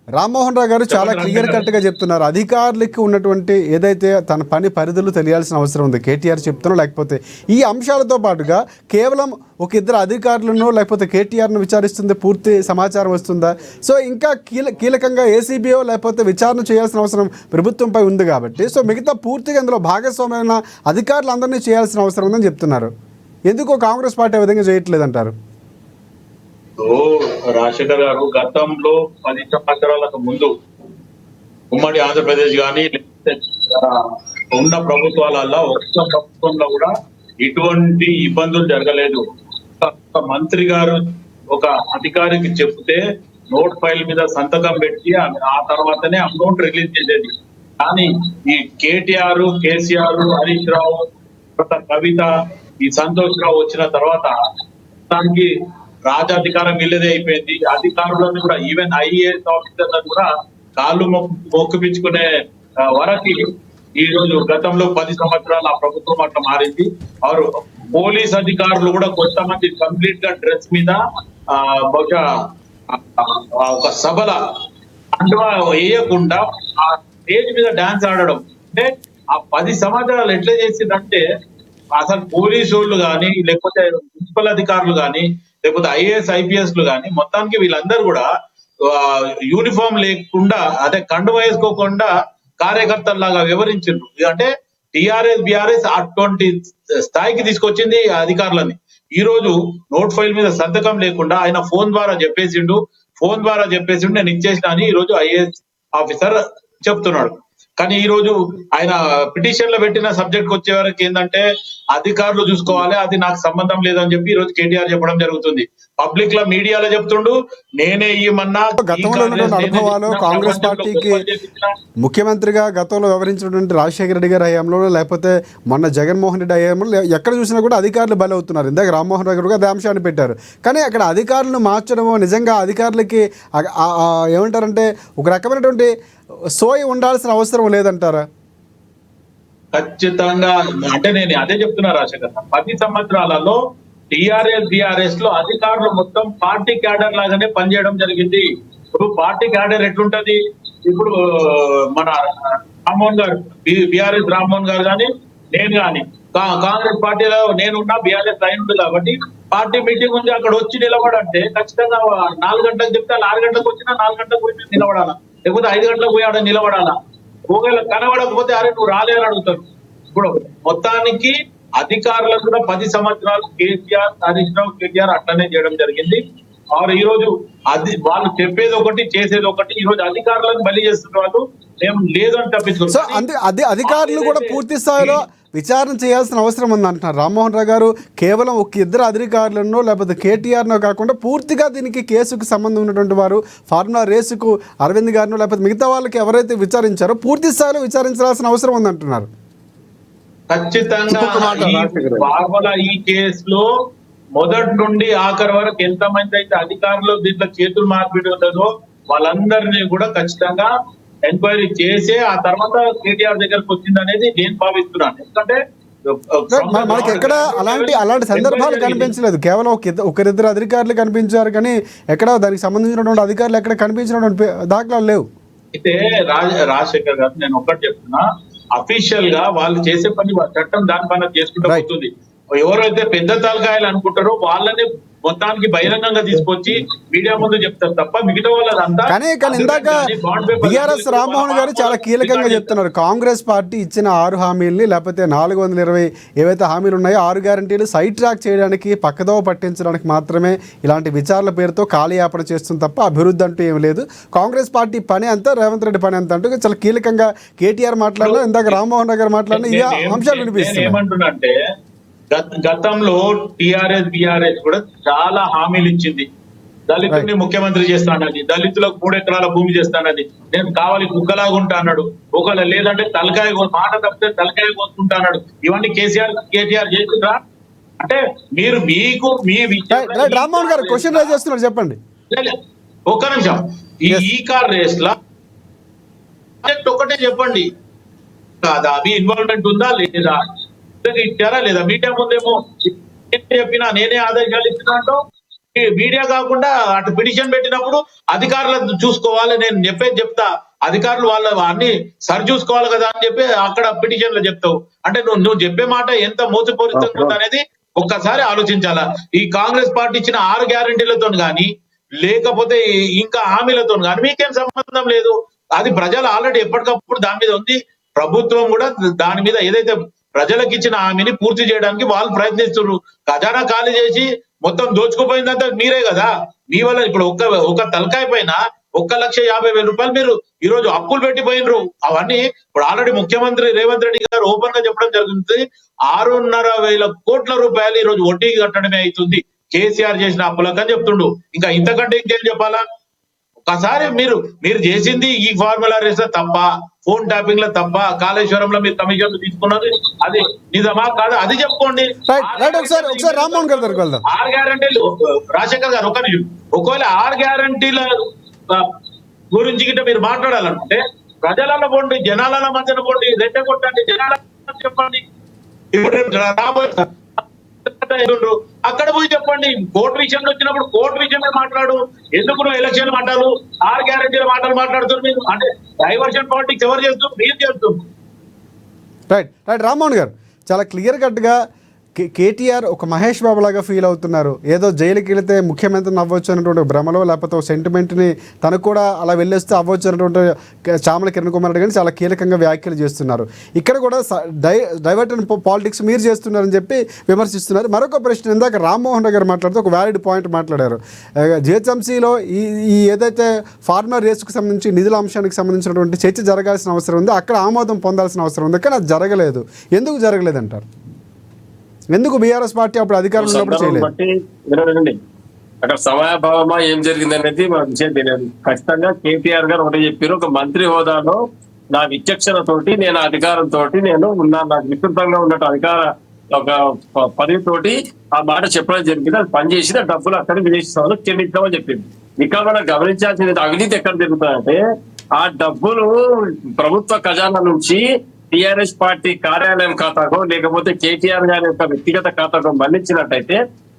రామ్మోహన్ రావు గారు చాలా క్లియర్ కట్ గా చెప్తున్నారు, అధికారులకి ఉన్నటువంటి ఏదైతే తన పని పరిధులు తెలియాల్సిన అవసరం ఉంది. కేటీఆర్ చెప్తున్నా, లేకపోతే ఈ అంశాలతో పాటుగా కేవలం ఒక ఇద్దరు అధికారులను లేకపోతే కేటీఆర్ను విచారిస్తుంది పూర్తి సమాచారం వస్తుందా? సో ఇంకా కీలకంగా ఏసీబీఓ లేకపోతే విచారణ చేయాల్సిన అవసరం ప్రభుత్వంపై ఉంది కాబట్టి సో మిగతా పూర్తిగా ఇందులో భాగస్వామ్యమైన అధికారులందరినీ చేయాల్సిన అవసరం ఉందని చెప్తున్నారు. ఎందుకో కాంగ్రెస్ పార్టీ ఆ విధంగా చేయట్లేదంటారు? రాజశేఖర్ గారు గతంలో 10 సంవత్సరాలకు ముందు ఉమ్మడి ఆంధ్రప్రదేశ్ కానీ ఉన్న ప్రభుత్వాలలో ఒక్క ప్రభుత్వంలో కూడా ఇటువంటి ఇబ్బందులు జరగలేదు. ఒక మంత్రి గారు ఒక అధికారికి చెప్తే నోట్ ఫైల్ మీద సంతకం పెట్టి ఆ తర్వాతనే అమౌంట్ రిలీజ్ చేసేది. కానీ ఈ కేటీఆర్, కేసీఆర్, హరీష్ రావు, కవిత, ఈ సంతోష్ రావు వచ్చిన తర్వాత దానికి రాజాధికారం వీళ్ళదే అయిపోయింది. అధికారులను కూడా ఈవెన్ ఐఏఎస్ ఆఫీసర్లను కూడా కాళ్ళు మొక్కిపించుకునే వరకు ఈ రోజు గతంలో 10 సంవత్సరాలు ఆ ప్రభుత్వం అట్లా మారింది. వారు పోలీస్ అధికారులు కూడా కొంతమంది కంప్లీట్ గా డ్రెస్ మీద బహుశా ఒక సభల అంటువా వేయకుండా ఆ స్టేజ్ మీద డాన్స్ ఆడడం అంటే ఆ 10 సంవత్సరాలు ఎట్లా చేసిందంటే అసలు పోలీసు వాళ్ళు కానీ లేకపోతే మున్సిపల్ అధికారులు కానీ లేకపోతే ఐఏఎస్ ఐపీఎస్ కానీ మొత్తానికి వీళ్ళందరూ కూడా యూనిఫామ్ లేకుండా అదే కండువా వేసుకోకుండా కార్యకర్తల్లాగా వివరించారు. అంటే టిఆర్ఎస్ బిఆర్ఎస్ అటువంటి స్థాయికి తీసుకొచ్చింది అధికారులని. ఈ రోజు నోట్ ఫైల్ మీద సంతకం లేకుండా ఆయన ఫోన్ ద్వారా చెప్పేసిండు నేను ఇచ్చేసిన అని ఈ రోజు ఐఏఎస్ ఆఫీసర్ చెప్తున్నాడు. కానీ ఈ రోజు ఆయన పిటిషన్ లో పెట్టిన సబ్జెక్ట్ వచ్చే వరకు ఏంటంటే అధికారులు చూసుకోవాలి, అది నాకు సంబంధం లేదని చెప్పి ఈ రోజు కేటీఆర్ చెప్పడం జరుగుతుంది. పబ్లిక్ లో మీడియాలో చెప్తుండు నేనే ఇవ్వమన్నా. గతంలో అనుభవాలు కాంగ్రెస్ పార్టీకి ముఖ్యమంత్రిగా గతంలో వ్యవహరించినటువంటి రాజశేఖర రెడ్డి గారి హయాంలో లేకపోతే మొన్న జగన్మోహన్ రెడ్డి హయాంలో ఎక్కడ చూసినా కూడా అధికారులు బలి అవుతున్నారు. ఇందాక రామ్మోహన్ రావు గారు అదే అంశాన్ని పెట్టారు. కానీ అక్కడ అధికారులను మార్చడము నిజంగా అధికారులకి ఏమంటారంటే ఒక రకమైనటువంటి సోయి ఉండాల్సిన అవసరం లేదంటారా? ఖచ్చితంగా. అంటే నేను అదే చెప్తున్నా రాజశేఖర్, 10 సంవత్సరాలలో టిఆర్ఎస్ బిఆర్ఎస్ లో అధికారులు మొత్తం పార్టీ క్యాడర్ లాగానే పనిచేయడం జరిగింది. ఇప్పుడు పార్టీ క్యాడర్ ఎట్లుంటది? ఇప్పుడు మన రామ్మోహన్ గారు బిఆర్ఎస్ రామ్మోహన్ గారు కానీ నేను కానీ కాంగ్రెస్ పార్టీలో నేనున్నా బిఆర్ఎస్ లైన్ ఉంది కాబట్టి పార్టీ మీటింగ్ ఉంది అక్కడ వచ్చి నిలబడంటే ఖచ్చితంగా 4 గంటలకు చెప్తే 6 గంటలకు వచ్చినా 4 గంటలకు పోయి నిలబడాలా, లేకపోతే 5 గంటలకు పోయి ఆడ నిలబడాలా. ఒకవేళ కనబడకపోతే అరే నువ్వు రాలేదని అడుగుతారు. ఇప్పుడు మొత్తానికి అధికారులకు కూడా 10 సంవత్సరాలు కేసీఆర్, హరీష్ రావు, కేటీఆర్ అట్లనే చేయడం జరిగింది. వారు ఈ రోజు వాళ్ళు చెప్పేది ఒకటి చేసేది ఒకటి. ఈ రోజు అధికారులను బలి చేస్తున్న వాళ్ళు మేము లేదు అని తప్పించుకుంటారు. అధికారులు కూడా పూర్తి స్థాయిలో విచారణ చేయాల్సిన అవసరం ఉంది అంటున్నారు రామ్మోహన్ రావు గారు. కేవలం ఒక ఇద్దరు అధికారులను లేకపోతే కేటీఆర్నో కాకుండా పూర్తిగా దీనికి కేసుకు సంబంధం ఉన్నటువంటి వారు ఫార్ములా రేసుకు అరవింద్ గారినో లేకపోతే మిగతా వాళ్ళకి ఎవరైతే విచారించారో పూర్తి స్థాయిలో విచారించాల్సిన అవసరం ఉంది అంటున్నారు. ఖచ్చితంగా ఫార్ములా ఈ కేసులో మొదటి నుండి ఆఖరి వరకు ఎంతమంది అయితే అధికారులు దీంట్లో చేతులు మార్పిడి ఉంటుందో వాళ్ళందరినీ కూడా ఖచ్చితంగా ఎంక్వైరీ చేసే ఆ తర్వాత కేటీఆర్ దగ్గరకు వచ్చింది అనేది నేను భావిస్తున్నాను. ఎందుకంటే మనకి ఎక్కడ అలాంటి సందర్భాలు కనిపించలేదు. కేవలం ఒకరిద్దరు అధికారులు కనిపించారు కానీ ఎక్కడ దానికి సంబంధించినటువంటి అధికారులు ఎక్కడ కనిపించినటువంటి దాఖలాలు లేవు. అయితే రాజశేఖర్ గారు నేను ఒక్కటి చెప్తున్నా, అఫీషియల్ గా వాళ్ళు చేసే పని చట్టం దాని పైన చేసుకుంటూ పోతుంది. ఎవరైతే పెద్ద తలకాయలు అనుకుంటారో వాళ్ళని మొత్తానికి బహిరంగంగా తీసుకొచ్చి మీడియా ముందు చెప్తారు తప్ప మిగతా వాళ్ళదంతా కానీ ఇందాక బిఆర్ఎస్ రామ్మోహన్ గారు చాలా కీలకంగా చెప్తున్నారు, కాంగ్రెస్ పార్టీ ఇచ్చిన 6 హామీల్ని లేకపోతే 420 ఏవైతే హామీలు ఉన్నాయో 6 గ్యారంటీలు సైడ్ ట్రాక్ చేయడానికి, పక్కదోవ పట్టించడానికి మాత్రమే ఇలాంటి విచారణల పేరుతో కాలయాపన చేస్తుంది తప్ప అభివృద్ధి అంటూ ఏం లేదు. కాంగ్రెస్ పార్టీ పని అంతా రేవంత్ రెడ్డి పని అంతా అంటూ చాలా కీలకంగా కేటీఆర్ మాట్లాడినా, ఇందాక రామ్మోహన్ గారు మాట్లాడినా ఈ అంశాలు వినిపిస్తున్నాయి. ఏమంటున్నానంటే గతంలో టిఆర్ఎస్ బిఆర్ఎస్ కూడా చాలా హామీలు ఇచ్చింది. దళితుల్ని ముఖ్యమంత్రి చేస్తానని, దళితులకు 3 ఎకరాల భూమి చేస్తానని, నేను కావాలి కుక్కలాగా ఉంటా అన్నాడు. ఒకవేళ లేదంటే తలకాయ మాట తప్పితే తలకాయ కోసుకుంటా అన్నాడు. ఇవన్నీ కేటీఆర్ చేస్తుందా? అంటే మీరు మీకు మీ రామ్మోహన్ గారు క్వశ్చన్ రైజ్ చేస్తున్నారు, చెప్పండి. ఒక్క నిమిషం. ఈ కార్ రేస్ లా ఒకటే చెప్పండి, కాదా మీ ఇన్వాల్వ్మెంట్ ఉందా లేదా, ఇచ్చారా లేదా? మీడియా ముందేమో చెప్పినా నేనే ఆదేశాలు ఇచ్చినట్టు, మీడియా కాకుండా అటు పిటిషన్ పెట్టినప్పుడు అధికారులను చూసుకోవాలి, నేను చెప్పేది చెప్తా, అధికారులు వాళ్ళ అన్ని సరి చూసుకోవాలి కదా అని చెప్పి అక్కడ పిటిషన్ లో చెప్తావు. అంటే నువ్వు చెప్పే మాట ఎంత మోసపూరితంగా ఉంది అనేది ఒక్కసారి ఆలోచించాలా. ఈ కాంగ్రెస్ పార్టీ ఇచ్చిన 6 గ్యారంటీలతో గానీ లేకపోతే ఇంకా హామీలతో గానీ మీకేం సంబంధం లేదు. అది ప్రజలు ఆల్రెడీ ఎప్పటికప్పుడు దాని మీద ఉంది. ప్రభుత్వం కూడా దాని మీద ఏదైతే ప్రజలకు ఇచ్చిన హామీని పూర్తి చేయడానికి వాళ్ళు ప్రయత్నిస్తున్నారు. ఖజానా ఖాళీ చేసి మొత్తం దోచుకుపోయిందంతా మీరే కదా. మీ వల్ల ఇప్పుడు ఒక తలకాయ పైన 1,50,000 రూపాయలు మీరు ఈ రోజు అప్పులు పెట్టిపోయినరు. అవన్నీ ఇప్పుడు ఆల్రెడీ ముఖ్యమంత్రి రేవంత్ రెడ్డి గారు ఓపెన్ గా చెప్పడం జరుగుతుంది. 6,500 కోట్ల రూపాయలు ఈ రోజు వడ్డీకి కట్టడమే అవుతుంది కేసీఆర్ చేసిన అప్పులకు అని చెప్తుండు. ఇంకా ఇంతకంటే ఇంకేం చెప్పాలా? ఒకసారి మీరు చేసింది ఈ ఫార్ములా రేస్ తప్ప, ఫోన్ ట్యాపింగ్ లో తప్ప, కాళేశ్వరంలో మీరు కమిషన్లు తీసుకున్నది అది నిజమా కాదు అది చెప్పుకోండి. 6 గ్యారంటీలు రాజశేఖర్ గారు ఒక నిమిషం, ఒకవేళ 6 గ్యారంటీల గురించి గిట్ట మీరు మాట్లాడాలంటే ప్రజలలో పోండి, జనాల మధ్యన పోండి, రెట్ట కొట్టండి, జనాల చెప్పండి. ఇప్పుడు రాబోయే అక్కడ పోయి చెప్పండి. కోర్టు విషయంలో వచ్చినప్పుడు కోర్టు విషయమే మాట్లాడు. ఎందుకు ఎలక్షన్ మాటలు 6 గ్యారెంటీల మాటలు మాట్లాడుతున్నారు మీరు? అంటే డైవర్షన్ పాలిటిక్స్ ఎవరు చేస్తున్నారు? మీరు చేస్తున్నారు. రైట్ రామ్మోహన్ గారు చాలా క్లియర్ కట్గా కేటీఆర్ ఒక మహేష్ బాబు లాగా ఫీల్ అవుతున్నారు. ఏదో జైలుకి వెళితే ముఖ్యమంత్రిని అవ్వచ్చు అనేటువంటి భ్రమలో, లేకపోతే ఒక సెంటిమెంట్ని తనకు కూడా అలా వెళ్ళేస్తే అవ్వచ్చు అనేటువంటి చామల కిరణ్ కుమార్ రెడ్డి కానీ చాలా కీలకంగా వ్యాఖ్యలు చేస్తున్నారు. ఇక్కడ కూడా డైవర్ట్ పాలిటిక్స్ మీరు చేస్తున్నారని చెప్పి విమర్శిస్తున్నారు. మరొక ప్రశ్న, ఇందాక రామ్మోహన్ గారు మాట్లాడుతూ ఒక వ్యాలిడ్ పాయింట్ మాట్లాడారు. జిహెచ్ఎంసీలో ఈ ఏదైతే ఫార్మర్ రేసుకు సంబంధించి నిధుల అంశానికి సంబంధించినటువంటి చర్చ జరగాల్సిన అవసరం ఉంది, అక్కడ ఆమోదం పొందాల్సిన అవసరం ఉంది, కానీ అది జరగలేదు. ఎందుకు జరగలేదు అంటారు? ఎందుకు బీఆర్ఎస్ పార్టీ అప్పుడు అధికారంలో అక్కడ సమయాభావమా ఏం జరిగింది అనేది మన విషయం తెలియదు. ఖచ్చితంగా కేటీఆర్ గారు ఒకటి చెప్పారు, ఒక మంత్రి హోదాలో నా విచక్షణతోటి నేను అధికారంతో నేను నాకు విస్తృతంగా ఉన్నట్టు అధికార ఒక పదవితోటి ఆ మాట చెప్పడం జరిగింది. అది పనిచేసి ఆ డబ్బులు అక్కడ విదేశీ సంస్థలకు చెల్లించామని చెప్పింది. ఇక్కడ మనం గమనించాల్సింది అవినీతి ఎక్కడ జరుగుతుందంటే ఆ డబ్బులు ప్రభుత్వ ఖజానా నుంచి టిఆర్ఎస్ పార్టీ కార్యాలయం ఖాతాకో లేకపోతే కేటీఆర్ గారి యొక్క వ్యక్తిగత ఖాతాకో మళ్లించినట్టయితే,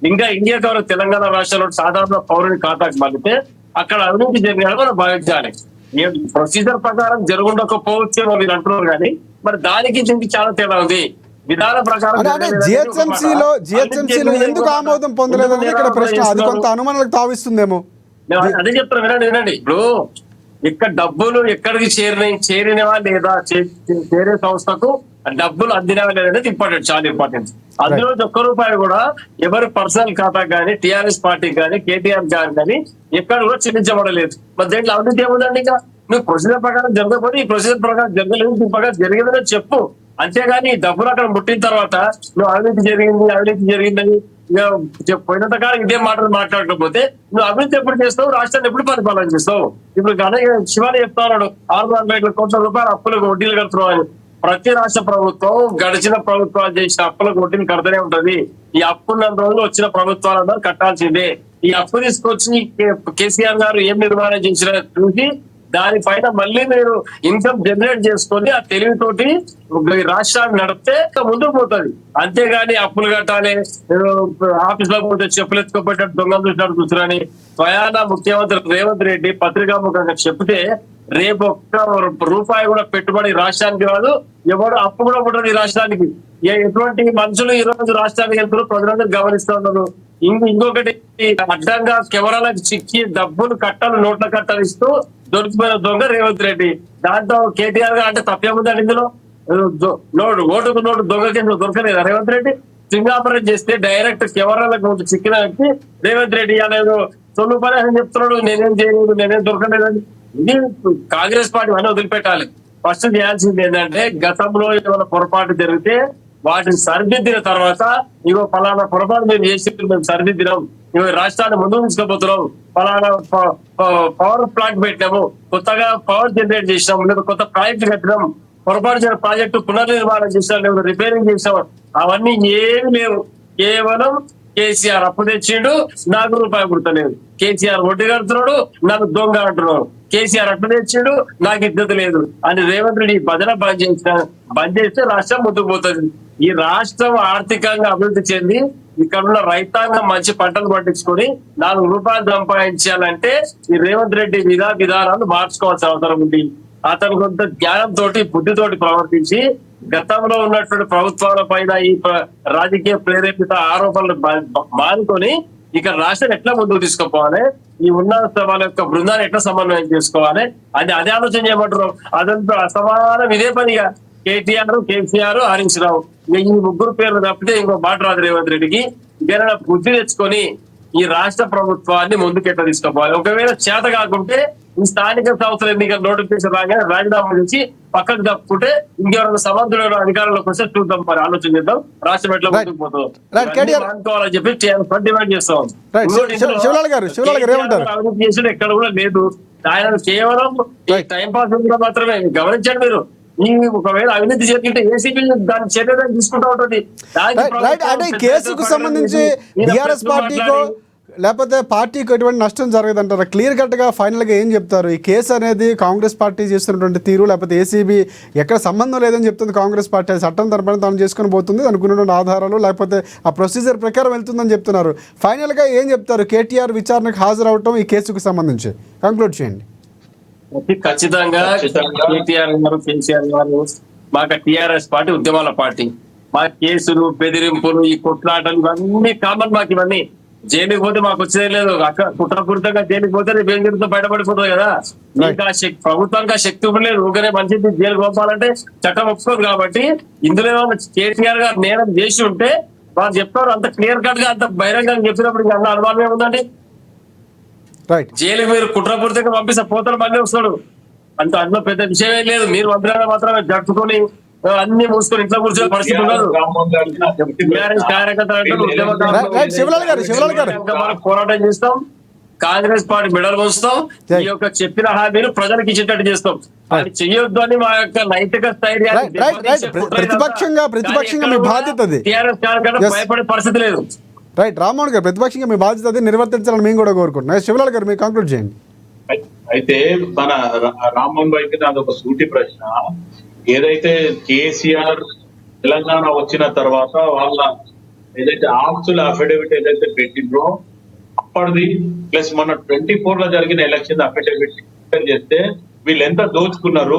ఇంకా ఇండియా గవర్నమెంట్ తెలంగాణ రాష్ట్రంలో సాధారణ పౌరుని ఖాతాకు మళ్ళితే అక్కడ అవినీతి జరిగినట్టు మనం భావించాలి. ప్రొసీజర్ ప్రకారం జరుగుండకపోవచ్చు మీరు అంటున్నారు, కానీ మరి దానికి దీనికి చాలా తేడా ఉంది. విధాన ప్రకారం జిహెచ్ఎంసీలో ఎందుకు ఆమోదం పొందలేదని ఇక్కడ ప్రశ్న. అది కొంత అనుమానాలకు తావిస్తుందేమో. అదే చెప్తాను, వినండి. ఇప్పుడు ఇక్కడ డబ్బులు ఎక్కడికి చేరినవా లేదా, చేరే సంస్థకు డబ్బులు అందినవా లేదనేది ఇంపార్టెంట్, చాలా ఇంపార్టెంట్. అందులో 1 రూపాయి కూడా ఎవరి పర్సనల్ ఖాతా కానీ టిఆర్ఎస్ పార్టీకి కానీ కేటీఆర్ గారు కానీ ఎక్కడ కూడా చెల్లించబడలేదు. మరి దేంట్లో అవినీతి ఏముందండి? ఇంకా నువ్వు ప్రొసీజర్ ప్రకారం జరగకపోతే ఈ ప్రొసీజర్ ప్రకారం జరగలేదు, ఈ ప్రకారం జరిగేదని చెప్పు. అంతేగాని డబ్బులు అక్కడ ముట్టిన తర్వాత నువ్వు అవినీతి జరిగిందని పోయినంత కాలం ఇదే మాటలు మాట్లాడకపోతే నువ్వు అభివృద్ధి ఎప్పుడు చేస్తావు, రాష్ట్రాన్ని ఎప్పుడు పరిపాలన చేస్తావు? ఇప్పుడు శివాని చెప్తా ఉన్నాడు 6,500 కోట్ల రూపాయలు అప్పులకు వడ్డీలు కడుతున్నావు అని. ప్రతి రాష్ట్ర ప్రభుత్వం గడిచిన ప్రభుత్వాలు చేసిన అప్పులకు వడ్డీని కడుతూనే ఉంటది. ఈ అప్పున్న రోజులు వచ్చిన ప్రభుత్వాలందరూ కట్టాల్సిందే. ఈ అప్పు తీసుకొచ్చి కేసీఆర్ గారు ఏం నిర్మాణం చేసిన చూసి దానిపైన మళ్ళీ మీరు ఇన్కమ్ జనరేట్ చేసుకొని ఆ తెలివితోటి రాష్ట్రాన్ని నడిపితే ముందుకు పోతుంది. అంతేగాని అప్పులు కట్టాలి, ఆఫీస్ లో పోతే చెప్పులు ఎత్తుకోబెట్టాడు దొంగలు చూసినట్టు చూసారని స్వయాన ముఖ్యమంత్రి రేవంత్ రెడ్డి పత్రికాముఖంగా చెప్తే రేపు 1 రూపాయి కూడా పెట్టుబడి రాష్ట్రానికి రాదు, ఎవరు అప్పు కూడా ఉండదు ఈ రాష్ట్రానికి. ఎటువంటి మనుషులు ఈ రోజు రాష్ట్రానికి వెళ్తారు ప్రజలందరూ గమనిస్తూ ఉన్నారు. ఇంకొకటి అడ్డంగా కెమెరాలకు చిక్కి డబ్బులు కట్టలు నోట్ల కట్టలు ఇస్తూ దొరికిపోయిన దొంగ రేవంత్ రెడ్డి. దాంతో కేటీఆర్ గా అంటే తప్పేముందండి ఇందులో? ఓటుకు నోటు దొంగ కేసులు దొరకలేదా రేవంత్ రెడ్డి? సింగాపురం చేస్తే డైరెక్ట్ కెమెరాలకు చిక్కిన వ్యక్తి రేవంత్ రెడ్డి అనేది సొల్లు పని అని చెప్తున్నాడు. నేనేం చేయలేదు, నేనేం దొరకలేదని. ఇది కాంగ్రెస్ పార్టీ అని వదిలిపెట్టాలి. ఫస్ట్ చేయాల్సింది ఏంటంటే గతంలో ఏమైనా పొరపాటు జరిగితే వాటిని సరిదిద్దిన తర్వాత ఇగో ఫలానా పొరపాటు మేము చేసి మేము సరిదిద్దినాం, ఇగో రాష్ట్రాన్ని ముందుకు తీసుకుపోతున్నాం, ఫలానా పవర్ ప్లాంట్ పెట్టినాము, కొత్తగా పవర్ జనరేట్ చేసినాం, లేదా కొత్త ప్రాజెక్టు కట్టినాం, పొరపాటు చేసిన ప్రాజెక్టు పునర్నిర్మాణం చేసినాం, లేదా రిపేరింగ్ చేసినాం, అవన్నీ ఏమి లేవు. కేవలం కేసీఆర్ అప్పు తెచ్చిండు, నాకు రూపాయి గుర్తలేదు. కేసీఆర్ వడ్డీ కడుతున్నాడు, నాకు దొంగ అంటున్నాడు. కేసీఆర్ అప్పు తెచ్చిండు, నాకు ఇద్దరు లేదు అని రేవంత్ రెడ్డి భజన బంద్ చేస్తే రాష్ట్రం ముందుకు పోతుంది. ఈ రాష్ట్రం ఆర్థికంగా అభివృద్ధి చెంది ఇక్కడ ఉన్న రైతాంగం మంచి పంటలు పండించుకొని 4 రూపాయలు సంపాదించాలంటే ఈ రేవంత్ రెడ్డి విధానాలు మార్చుకోవాల్సిన అవసరం ఉంది. అతను కొంత జ్ఞానంతో బుద్ధితోటి ప్రవర్తించి గతంలో ఉన్నటువంటి ప్రభుత్వాల పైన ఈ రాజకీయ ప్రేరేపిత ఆరోపణలు మానుకొని ఇక్కడ రాష్ట్రం ఎట్లా ముందుకు తీసుకుపోవాలి, ఈ ఉన్నత వాళ్ళ యొక్క బృందాన్ని ఎట్లా సమన్వయం చేసుకోవాలి అది అదే ఆలోచన చేయమంటారు. అదంతా అసమానం ఇదే పనిగా కేటీఆర్, కేసీఆర్, హరీష్ రావు ఈ 3 పేర్లు తప్పితే ఇంకో మాట రాదు రేవంత్ రెడ్డికి. ఇంకా బుద్ధి తెచ్చుకొని ఈ రాష్ట్ర ప్రభుత్వాన్ని ముందుకు ఎట్లా తీసుకోవాలి. ఒకవేళ చేత కాకుంటే ఈ స్థానిక సంస్థల ఎన్నికల నోటిఫికేషన్ రాగానే రాజీనామా నుంచి పక్కకు తప్పుకుంటే ఇంకెవరైనా సమర్థులైన అధికారంలోకి వస్తే చూద్దాం, మరి ఆలోచన చేద్దాం, రాష్ట్రం ఎట్లా ముందుకు పోతుందో అనుకోవాలని చెప్పి డిమాండ్ చేస్తాం. అభివృద్ధి చేసిన ఎక్కడ కూడా లేదు. ఆయన కేవలం టైం పాస్ మాత్రమే గమనించండి మీరు. ఈ ఒకవేళ అవినీతి జరిగితే ఏసీబీ దాని చర్యలు తీసుకుంటూ ఉంటుంది. అంటే కేసుకు సంబంధించి బీఆర్ఎస్ పార్టీకో లేకపోతే పార్టీకి ఎటువంటి నష్టం జరగదంటారా? క్లియర్ కట్గా ఫైనల్గా ఏం చెప్తారు? ఈ కేసు అనేది కాంగ్రెస్ పార్టీ చేస్తున్నటువంటి తీరు, లేకపోతే ఏసీబీ ఎక్కడ సంబంధం లేదని చెప్తుంది కాంగ్రెస్ పార్టీ, అది చట్టం తరపున తాను చేసుకొని పోతుంది అనుకున్నటువంటి ఆధారాలు లేకపోతే ఆ ప్రొసీజర్ ప్రకారం వెళ్తుందని చెప్తున్నారు. ఫైనల్గా ఏం చెప్తారు? కేటీఆర్ విచారణకు హాజరవటం ఈ కేసుకు సంబంధించి కంక్లూడ్ చేయండి. ఖచ్చితంగా కేటీఆర్ గారు, కేసీఆర్ గారు మాకు టీఆర్ఎస్ పార్టీ ఉద్యమాల పార్టీ. మా కేసులు, బెదిరింపులు, ఈ కొట్లాటలు ఇవన్నీ కామన్. మాకు ఇవన్నీ జైలుకి పోతే మాకు వచ్చేదే లేదు. అక్కడ కుట్రపూరితంగా జైలుకి పోతే బెదిరితో బయటపడిపోతుంది కదా. మీకు ఆ శక్తి, ప్రభుత్వానికి ఆ శక్తి ఇవ్వలేదు. ఊరికనే మంచి జైలు పంపాలంటే చట్టం ఒప్పుకోదు. కాబట్టి ఇందులో ఏమన్నా కేటీఆర్ గారు నేరం చేసి ఉంటే వాళ్ళు చెప్తారు. అంత క్లియర్ కట్ గా అంత బహిరంగంగా చెప్పినప్పుడు అన్న అనుమానం ఏముందండి? జైలు మీరు కుట్రపూరితంగా పంపిస్తే పోతాడు, మళ్ళీ వస్తాడు. అందులో పెద్ద విషయమే లేదు. మీరు మంత్రులు మాత్రమే జట్టుకొని అన్ని మూసుకొని ఇంట్లో కూర్చొని పరిస్థితి ఉండదు. పోరాటం చేస్తాం, కాంగ్రెస్ పార్టీ మెడల్ ఉంచుతాం, ఈ యొక్క చెప్పిన హామీలు ప్రజలకు ఇచ్చేటట్టు చేస్తాం. అది చెయ్యొద్దు అని మా యొక్క నైతిక స్థైర్యాన్ని ప్రతిపక్షంగా మీ బాధ్యత భయపడే పరిస్థితి లేదు. రైట్ రామ్మోహన్ గారు, ప్రతిపక్షంగా మీ బాధ్యత అది నిర్వర్తించాలని మేము కూడా కోరుకుంటున్నాం. శివలాల్ గారు మీరు కంక్లూడ్ చేయండి. అయితే మన రామ్మోహన్ భాయ్కి నాది ఒక సూటి ప్రశ్న. ఏదైతే కేసీఆర్ తెలంగాణ వచ్చిన తర్వాత వాళ్ళ ఏదైతే ఆస్తుల అఫిడవిట్ ఏదైతే పెట్టిండ్రో అప్పటిది ప్లస్ మన 24 లో జరిగిన ఎలక్షన్ అఫిడవిట్ చేస్తే వీళ్ళు ఎంత దోచుకున్నారు,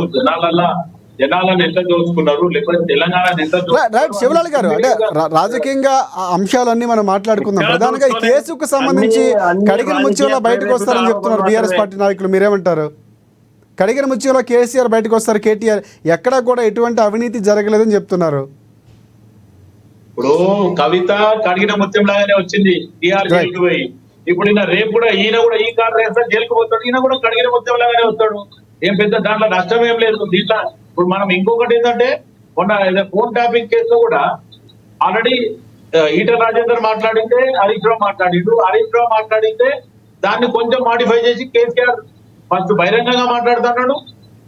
జనాలను ఎంత దోచుకున్నారు, లేకపోతే తెలంగాణ ఎంత రైట్ శివలాల్ గారు, అంటే రాజకీయంగా అంశాలన్నీ మనం మాట్లాడుకుందాం. ప్రధానంగా ఈ కేసుకు సంబంధించి కడిగిన ముత్యంలో బయటకు వస్తారని చెప్తున్నారు బీఆర్ఎస్ పార్టీ నాయకులు, మీరేమంటారు? కడిగిన ముత్యంలో కేసీఆర్ బయటకు వస్తారు, కేటీఆర్ ఎక్కడా కూడా ఎటువంటి అవినీతి జరగలేదని చెప్తున్నారు. ఇప్పుడు కవిత కడిగిన ముత్యం లాగానే వచ్చింది టీఆర్ జైలుకు పోయి. ఇప్పుడు రేపు కూడా ఈయన కూడా ఈ కార్ వేస్తాడు, జైలుకు పోతాడు. ఈయన కూడా కడిగిన ముత్యం లాగానే వస్తాడు. ఏం పెద్ద దాంట్లో నష్టం ఏం లేదు దీంట్లో. ఇప్పుడు మనం ఇంకొకటి ఏంటంటే మొన్న ఫోన్ టాపిక్ కేసులో కూడా ఆల్రెడీ ఈటల రాజేందర్ మాట్లాడితే హరీష్ రావు మాట్లాడిండు. హరీష్ రావు మాట్లాడితే దాన్ని కొంచెం మాడిఫై చేసి కేసీఆర్ ఫస్ట్ బహిరంగంగా మాట్లాడుతున్నాడు.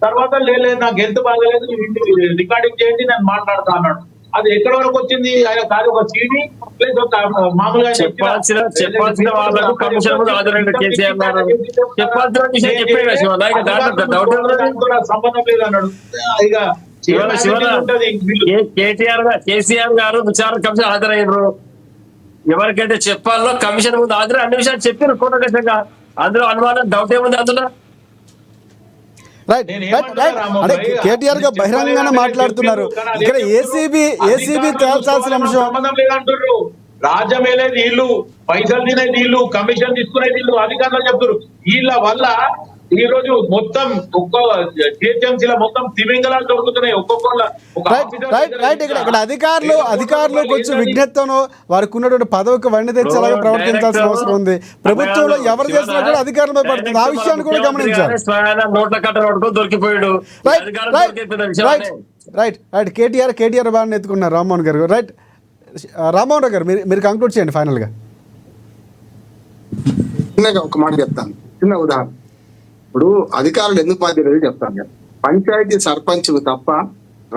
తర్వాత లేదు నాకు హెల్త్ బాగలేదు, రికార్డింగ్ చేయండి నేను మాట్లాడుతా అన్నాడు. అది ఎక్కడ వరకు వచ్చింది? ఆయన కాదు ఒక సీడీ ప్లస్ ఒక మామూలుగా చెప్పాల్సిన వాళ్ళకు కమిషన్ సంబంధం లేదు అన్నాడు. ఇక కేసీఆర్ గారు విచారణ కమిషన్ హాజరయ్యారు. ఎవరికైతే చెప్పాలో కమిషన్ ముందు హాజరు అన్ని విషయాలు చెప్పారు కూటమిగా. అందులో అనుమానం డౌట్ ఏముంది అందులో? కేటీఆర్ గా బహిరంగంగానే మాట్లాడుతున్నారు. ఇక్కడ ఏసీబీ తేల్చాల్సిన అంశం రాజ్యమేలేది వీళ్ళు, పైసలు తినేది వీళ్ళు, కమిషన్ తీసుకునేది వీళ్ళు, అధికారులు చెప్తారు. వీళ్ళ వల్ల ఈ రోజు మొత్తం ఒక్క జిహెచ్ఎంసీలో మొత్తం తిమింగలాలు దొరుకుతున్నాయి. ఒక్కొక్కళ్ళ ఒక ఆఫీసర్ రైట్ ఇక్కడ అధికారులు కొంచెం విజ్ఞతను వారికి ఉన్నటువంటి పదవికి వన్నె తెచ్చేలాగా ప్రవర్తించాల్సిన అవసరం ఉంది. ప్రభుత్వంలో ఎవరు చేసినా కూడా అధికారులపై పడుతుంది. ఆ విషయాన్ని కూడా గమనించాలి. నోట్ల కట్ట పట్టుకొని దొరికిపోయాడు. రైట్ కేటీఆర్ బాగా ఎత్తుకున్నారు రామ్మోహన్ గారు. రైట్ రామ్మోహన్ రావు గారు మీరు కంక్లూడ్ చేయండి ఫైనల్గా. చిన్నగా ఒక మాట చెప్తాను, చిన్న ఉదాహరణ. ఇప్పుడు అధికారులు ఎందుకు బాధ్యత చెప్తాను నేను. పంచాయతీ సర్పంచ్ తప్ప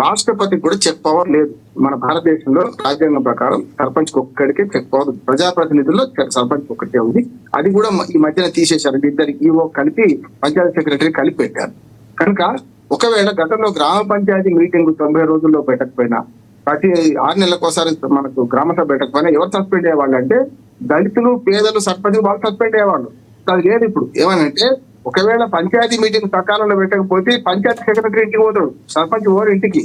రాష్ట్రపతికి కూడా చెక్ పవర్ లేదు. మన భారతదేశంలో రాజ్యాంగం ప్రకారం సర్పంచ్ ఒక్కడికే చెక్ పవర్. ప్రజాప్రతినిధుల్లో సర్పంచ్ ఒక్కటే ఉంది. అది కూడా ఈ మధ్యన తీసేశారు. ఇద్దరు ఈవో కలిపి పంచాయతీ సెక్రటరీ కలిపి పెట్టారు. కనుక ఒకవేళ గతంలో గ్రామ పంచాయతీ మీటింగ్ 90 రోజుల్లో పెట్టకపోయినా, ప్రతి 6 నెలలకోసారి మనకు గ్రామ సభ పెట్టకపోయినా ఎవరు సస్పెండ్ అయ్యేవాళ్ళు అంటే దళితులు, పేదలు, సర్పంచ్ వాళ్ళు సస్పెండ్ అయ్యేవాళ్ళు. అది లేదు ఇప్పుడు. ఏమనంటే ఒకవేళ పంచాయతీ మీటింగ్ సకాలంలో పెట్టకపోతే పంచాయతీ సెక్రటరీ ఇంటికి పోతాడు, సర్పంచ్ ఓవర్ ఇంటికి.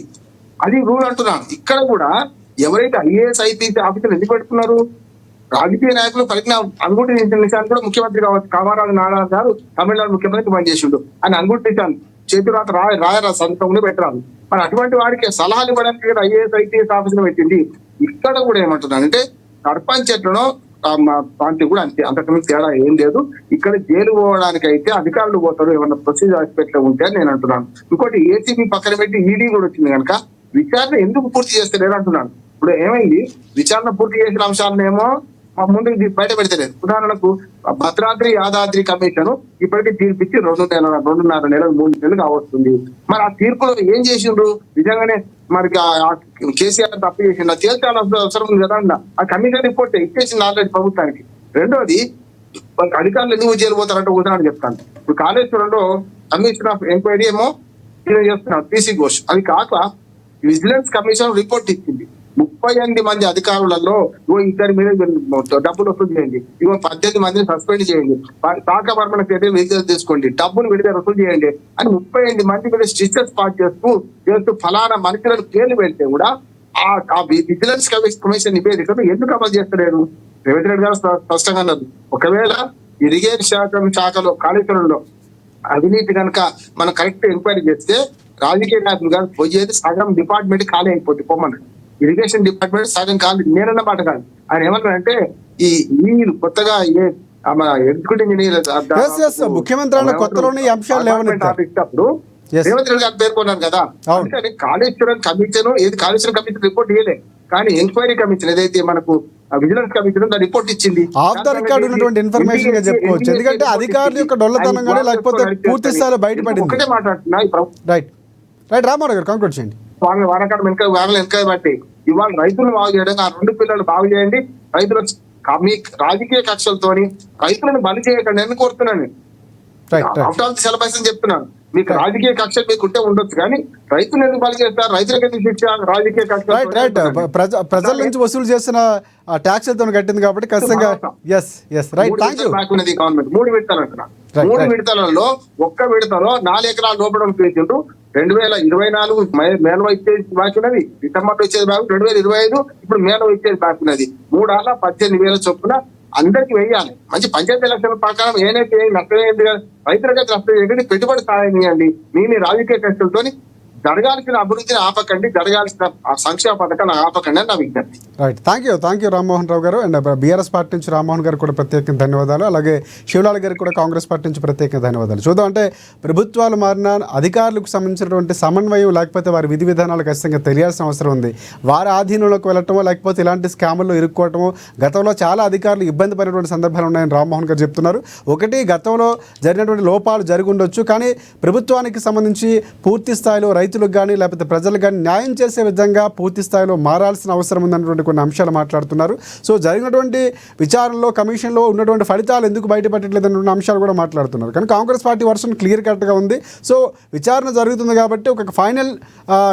అది రూల్ అంటున్నాను. ఇక్కడ కూడా ఎవరైతే ఐఏఎస్ ఐపీఎస్ ఆఫీసర్లు ఎందుకు పెడుతున్నారు? రాజకీయ నాయకులు పరిజ్ఞానం. అంగుటి నిశాన్ కూడా ముఖ్యమంత్రి కావచ్చు. కామారాజు నారాయణ గారు తమిళనాడు ముఖ్యమంత్రి పనిచేసిండు. అని అంగుటి నిశాన్ చేతురాత రాయరా సంతకంలో పెట్టరాదు. మరి అటువంటి వారికి సలహాలు ఇవ్వడానికి ఐఏఎస్ ఐపీఎస్ ఆఫీసర్ పెట్టింది. ఇక్కడ కూడా ఏమంటున్నానంటే సర్పంచ్ ఎట్లనో ప్రాంతం కూడా అంతే, అంతకుమించి తేడా ఏం లేదు. ఇక్కడ జైలు పోవడానికి అయితే అధికారులు పోతారు, ఏమన్నా ప్రొసీజర్ ఆస్పెక్ట్ లో ఉంటే అని నేను అంటున్నాను. ఇంకోటి ఏసీబీ పక్కన పెట్టి ఈడీ కూడా వచ్చింది కనుక విచారణ ఎందుకు పూర్తి చేస్తలేరు అంటున్నాను. ఇప్పుడు ఏమైంది, విచారణ పూర్తి చేసిన అంశాలనేమో ముందుకు బయట పెడతలేదు. ఉదాహరణకు భద్రాద్రి యాదాద్రి కమిషన్ ఇప్పటికీ తీర్పిచ్చి 2.5 నెలలు 3 నెలలు కావస్తుంది. మరి ఆ తీర్పులో ఏం చేసిండ్రు? నిజంగానే మరి కేసీఆర్ తప్పు చేసిండు తేల్చాల్సిన అవసరం ఉంది కదా అన్న. ఆ కమిషన్ రిపోర్ట్ ఇచ్చేసింది ఆల్రెడీ ప్రభుత్వానికి. రెండోది, అధికారులు ఎందుకు జైలు పోతారంటే ఉదాహరణ చెప్తాను. ఇప్పుడు కాళేశ్వరంలో కమిషన్ ఆఫ్ ఎంక్వైరీ ఏమో చేస్తున్నారు పీసీ ఘోష్. అది కాక విజిలెన్స్ కమిషన్ రిపోర్ట్ ఇచ్చింది. 38 మంది అధికారులలో ఇద్దరి మీద డబ్బులు వసూలు చేయండి, 18 మందిని సస్పెండ్ చేయండి, శాఖపరమైన చర్యలు విడుదల తీసుకోండి, డబ్బులు విడుదల వసూలు చేయండి అని 38 మంది మీద స్టిచెస్ పాస్ చేస్తూ ఫలానా మనుషులను పేర్లు పెడితే కూడా ఆ విజిలెన్స్ కమిషన్ నివేదికను ఎందుకు అమలు చేస్తలేరు? రేవంత్ రెడ్డి గారు స్పష్టంగా అన్నారు, ఒకవేళ ఇరిగేషన్ శాఖలో కాళేశ్వరంలో అవినీతి కనుక మనం కరెక్ట్ ఎంక్వైరీ చేస్తే రాజకీయ నాయకులు కానీ పోయేది సగం డిపార్ట్మెంట్ ఖాళీ అయిపోతుంది. పొమ్మని ఇరిగేషన్ డిపార్ట్మెంట్ సగం ఖాళీ. నేనన్న మాట కాదు. ఆయన ఏమన్నారంటే ఈ నీళ్ళు కొత్తగా ఎగ్జిక్యూటివ్ ఇంజనీర్ ముఖ్యమంత్రి కొత్తలోనే అంశాలు ఇచ్చినప్పుడు రేవంత్ రెడ్డి గారు పేర్కొన్నారు కదా. అందుకని కాళేశ్వరం కమిషన్ ఏది కాళేశ్వరం కమిషన్ రిపోర్ట్ ఇవ్వలే, కానీ ఎంక్వైరీ కమిషన్ ఏదైతే మనకు విజిలెన్స్ కమిషన్ దాని రిపోర్ట్ ఇచ్చింది. ఆఫ్ ద రికార్డ్ ఉన్నటువంటి ఇన్ఫర్మేషన్ గా చెప్పుకోవచ్చు. ఎందుకంటే అధికారుల యొక్క డొల్లతనం కానీ లేకపోతే పూర్తి స్థాయిలో బయటపడింది. ఒకటే మాట్లాడుతున్నా. రైట్ రామారావు గారు కంక్లూడ్ చేయండి. వానకాలం వెనక బట్టి ఇవాళ రైతులు బాగు చేయడం, ఆ 2 పిల్లలు బాగు చేయండి. రైతుల మీ రాజకీయ కక్షలతోని రైతులను బలి చేయకండి అని కోరుతున్నాను. అవుట్ ఆఫ్ ది సిలబస్ అని చెప్తున్నాను. మీకు రాజకీయ కక్షలు మీకు ఉంటే ఉండొచ్చు, కానీ రైతులు ఎందుకు బలి చేస్తారు? రైతులకు ఎందుకు శిక్ష? రాజకీయ కక్ష ప్రజల నుంచి వసూలు చేసిన ట్యాక్స్ కట్టింది కాబట్టి ఖచ్చితంగా. గవర్నమెంట్ 3 విడతలు అంటున్నా. 3 విడతలలో ఒక్క విడతలో 4 ఎకరాల లోపల పేర్చిండ్రు. 2024 మేలో ఇచ్చేది బాకీ ఉన్నది, డిసెంబర్ లో ఇచ్చేది బాకీ, 2025 ఇప్పుడు మేలో ఇచ్చేది బాకీ ఉన్నది. 3 ఏళ్ల 18,000 చొప్పున అందరికి వేయాలి. మంచి పంచాయతీ ఎలక్షన్ ప్రకారం ఏనైతే నష్టమైంది కదా, రైతులకైతే నష్టం చేయకండి, పెట్టుబడి సాయం చేయండి. మీ రాజకీయ కక్షలతో జరగాల్సిన అభివృద్ధిని ఆపకండి, జరగాల్సిన సంక్షేమ పథకాలు ఆపకండి అని నా విజ్ఞప్తి. Right, thank you Rammohan Rao గారు. అండ్ బీఆర్ఎస్ పార్టీ నుంచి రామ్మోహన్ గారు కూడా ప్రత్యేకంగా ధన్యవాదాలు. అలాగే శివలాల్ గారికి కూడా కాంగ్రెస్ పార్టీ నుంచి ప్రత్యేకంగా ధన్యవాదాలు. చూద్దాం, అంటే ప్రభుత్వాలు మారిన అధికారులకు సంబంధించినటువంటి సమన్వయం లేకపోతే వారి విధి విధానాలు ఖచ్చితంగా తెలియాల్సిన అవసరం ఉంది. వారి ఆధీనంలోకి వెళ్ళటమో లేకపోతే ఇలాంటి స్కాముల్లో ఇరుక్కోవటమో గతంలో చాలా అధికారులు ఇబ్బంది పడినటువంటి సందర్భాలు ఉన్నాయని రామ్మోహన్ గారు చెప్తున్నారు. ఒకటి, గతంలో జరిగినటువంటి లోపాలు జరిగి ఉండొచ్చు, కానీ ప్రభుత్వానికి సంబంధించి పూర్తి స్థాయిలో రైతులకు కానీ లేకపోతే ప్రజలకు కానీ న్యాయం చేసే విధంగా పూర్తి స్థాయిలో మారాల్సిన అవసరం ఉందన్నటువంటి కొన్ని అంశాలు మాట్లాడుతున్నారు. సో జరిగినటువంటి విచారణలో కమిషన్లో ఉన్నటువంటి ఫలితాలు ఎందుకు బయటపడట్లేదు అన్న అంశాలు కూడా మాట్లాడుతున్నారు. కానీ కాంగ్రెస్ పార్టీ వర్షన్ క్లియర్ కట్గా ఉంది. సో విచారణ జరుగుతుంది కాబట్టి ఒక ఫైనల్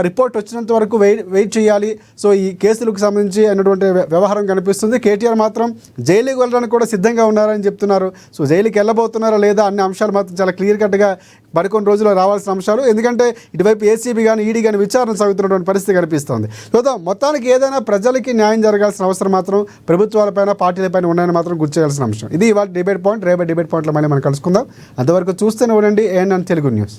రిపోర్ట్ వచ్చినంత వరకు వెయిట్ చేయాలి. సో ఈ కేసులకు సంబంధించి అన్నటువంటి వ్యవహారం కనిపిస్తుంది. కేటీఆర్ మాత్రం జైలుకి వెళ్ళడానికి కూడా సిద్ధంగా ఉన్నారని చెప్తున్నారు. సో జైలుకి వెళ్ళబోతున్నారా లేదా అన్ని అంశాలు మాత్రం చాలా క్లియర్ కట్గా మరికొన్ని రోజుల్లో రావాల్సిన అంశాలు. ఎందుకంటే ఇటువైపు ఏసీ ఏసీబీ కానీ ఈడీ కానీ విచారణ సాగుతున్నటువంటి పరిస్థితి కనిపిస్తోంది. చూద్దాం, మొత్తానికి ఏదైనా ప్రజలకి న్యాయం జరగాల్సిన అవసరం మాత్రం ప్రభుత్వాలపైన పార్టీలపైన ఉన్నాయని మాత్రం గుర్తు చేయాల్సిన అంశం. ఇది ఇవాళ డిబేట్ పాయింట్. రేపటి డిబేట్ పాయింట్లో మళ్ళీ మనం కలుసుకుందాం. అంతవరకు చూస్తూనే ఉండండి ANN తెలుగు న్యూస్.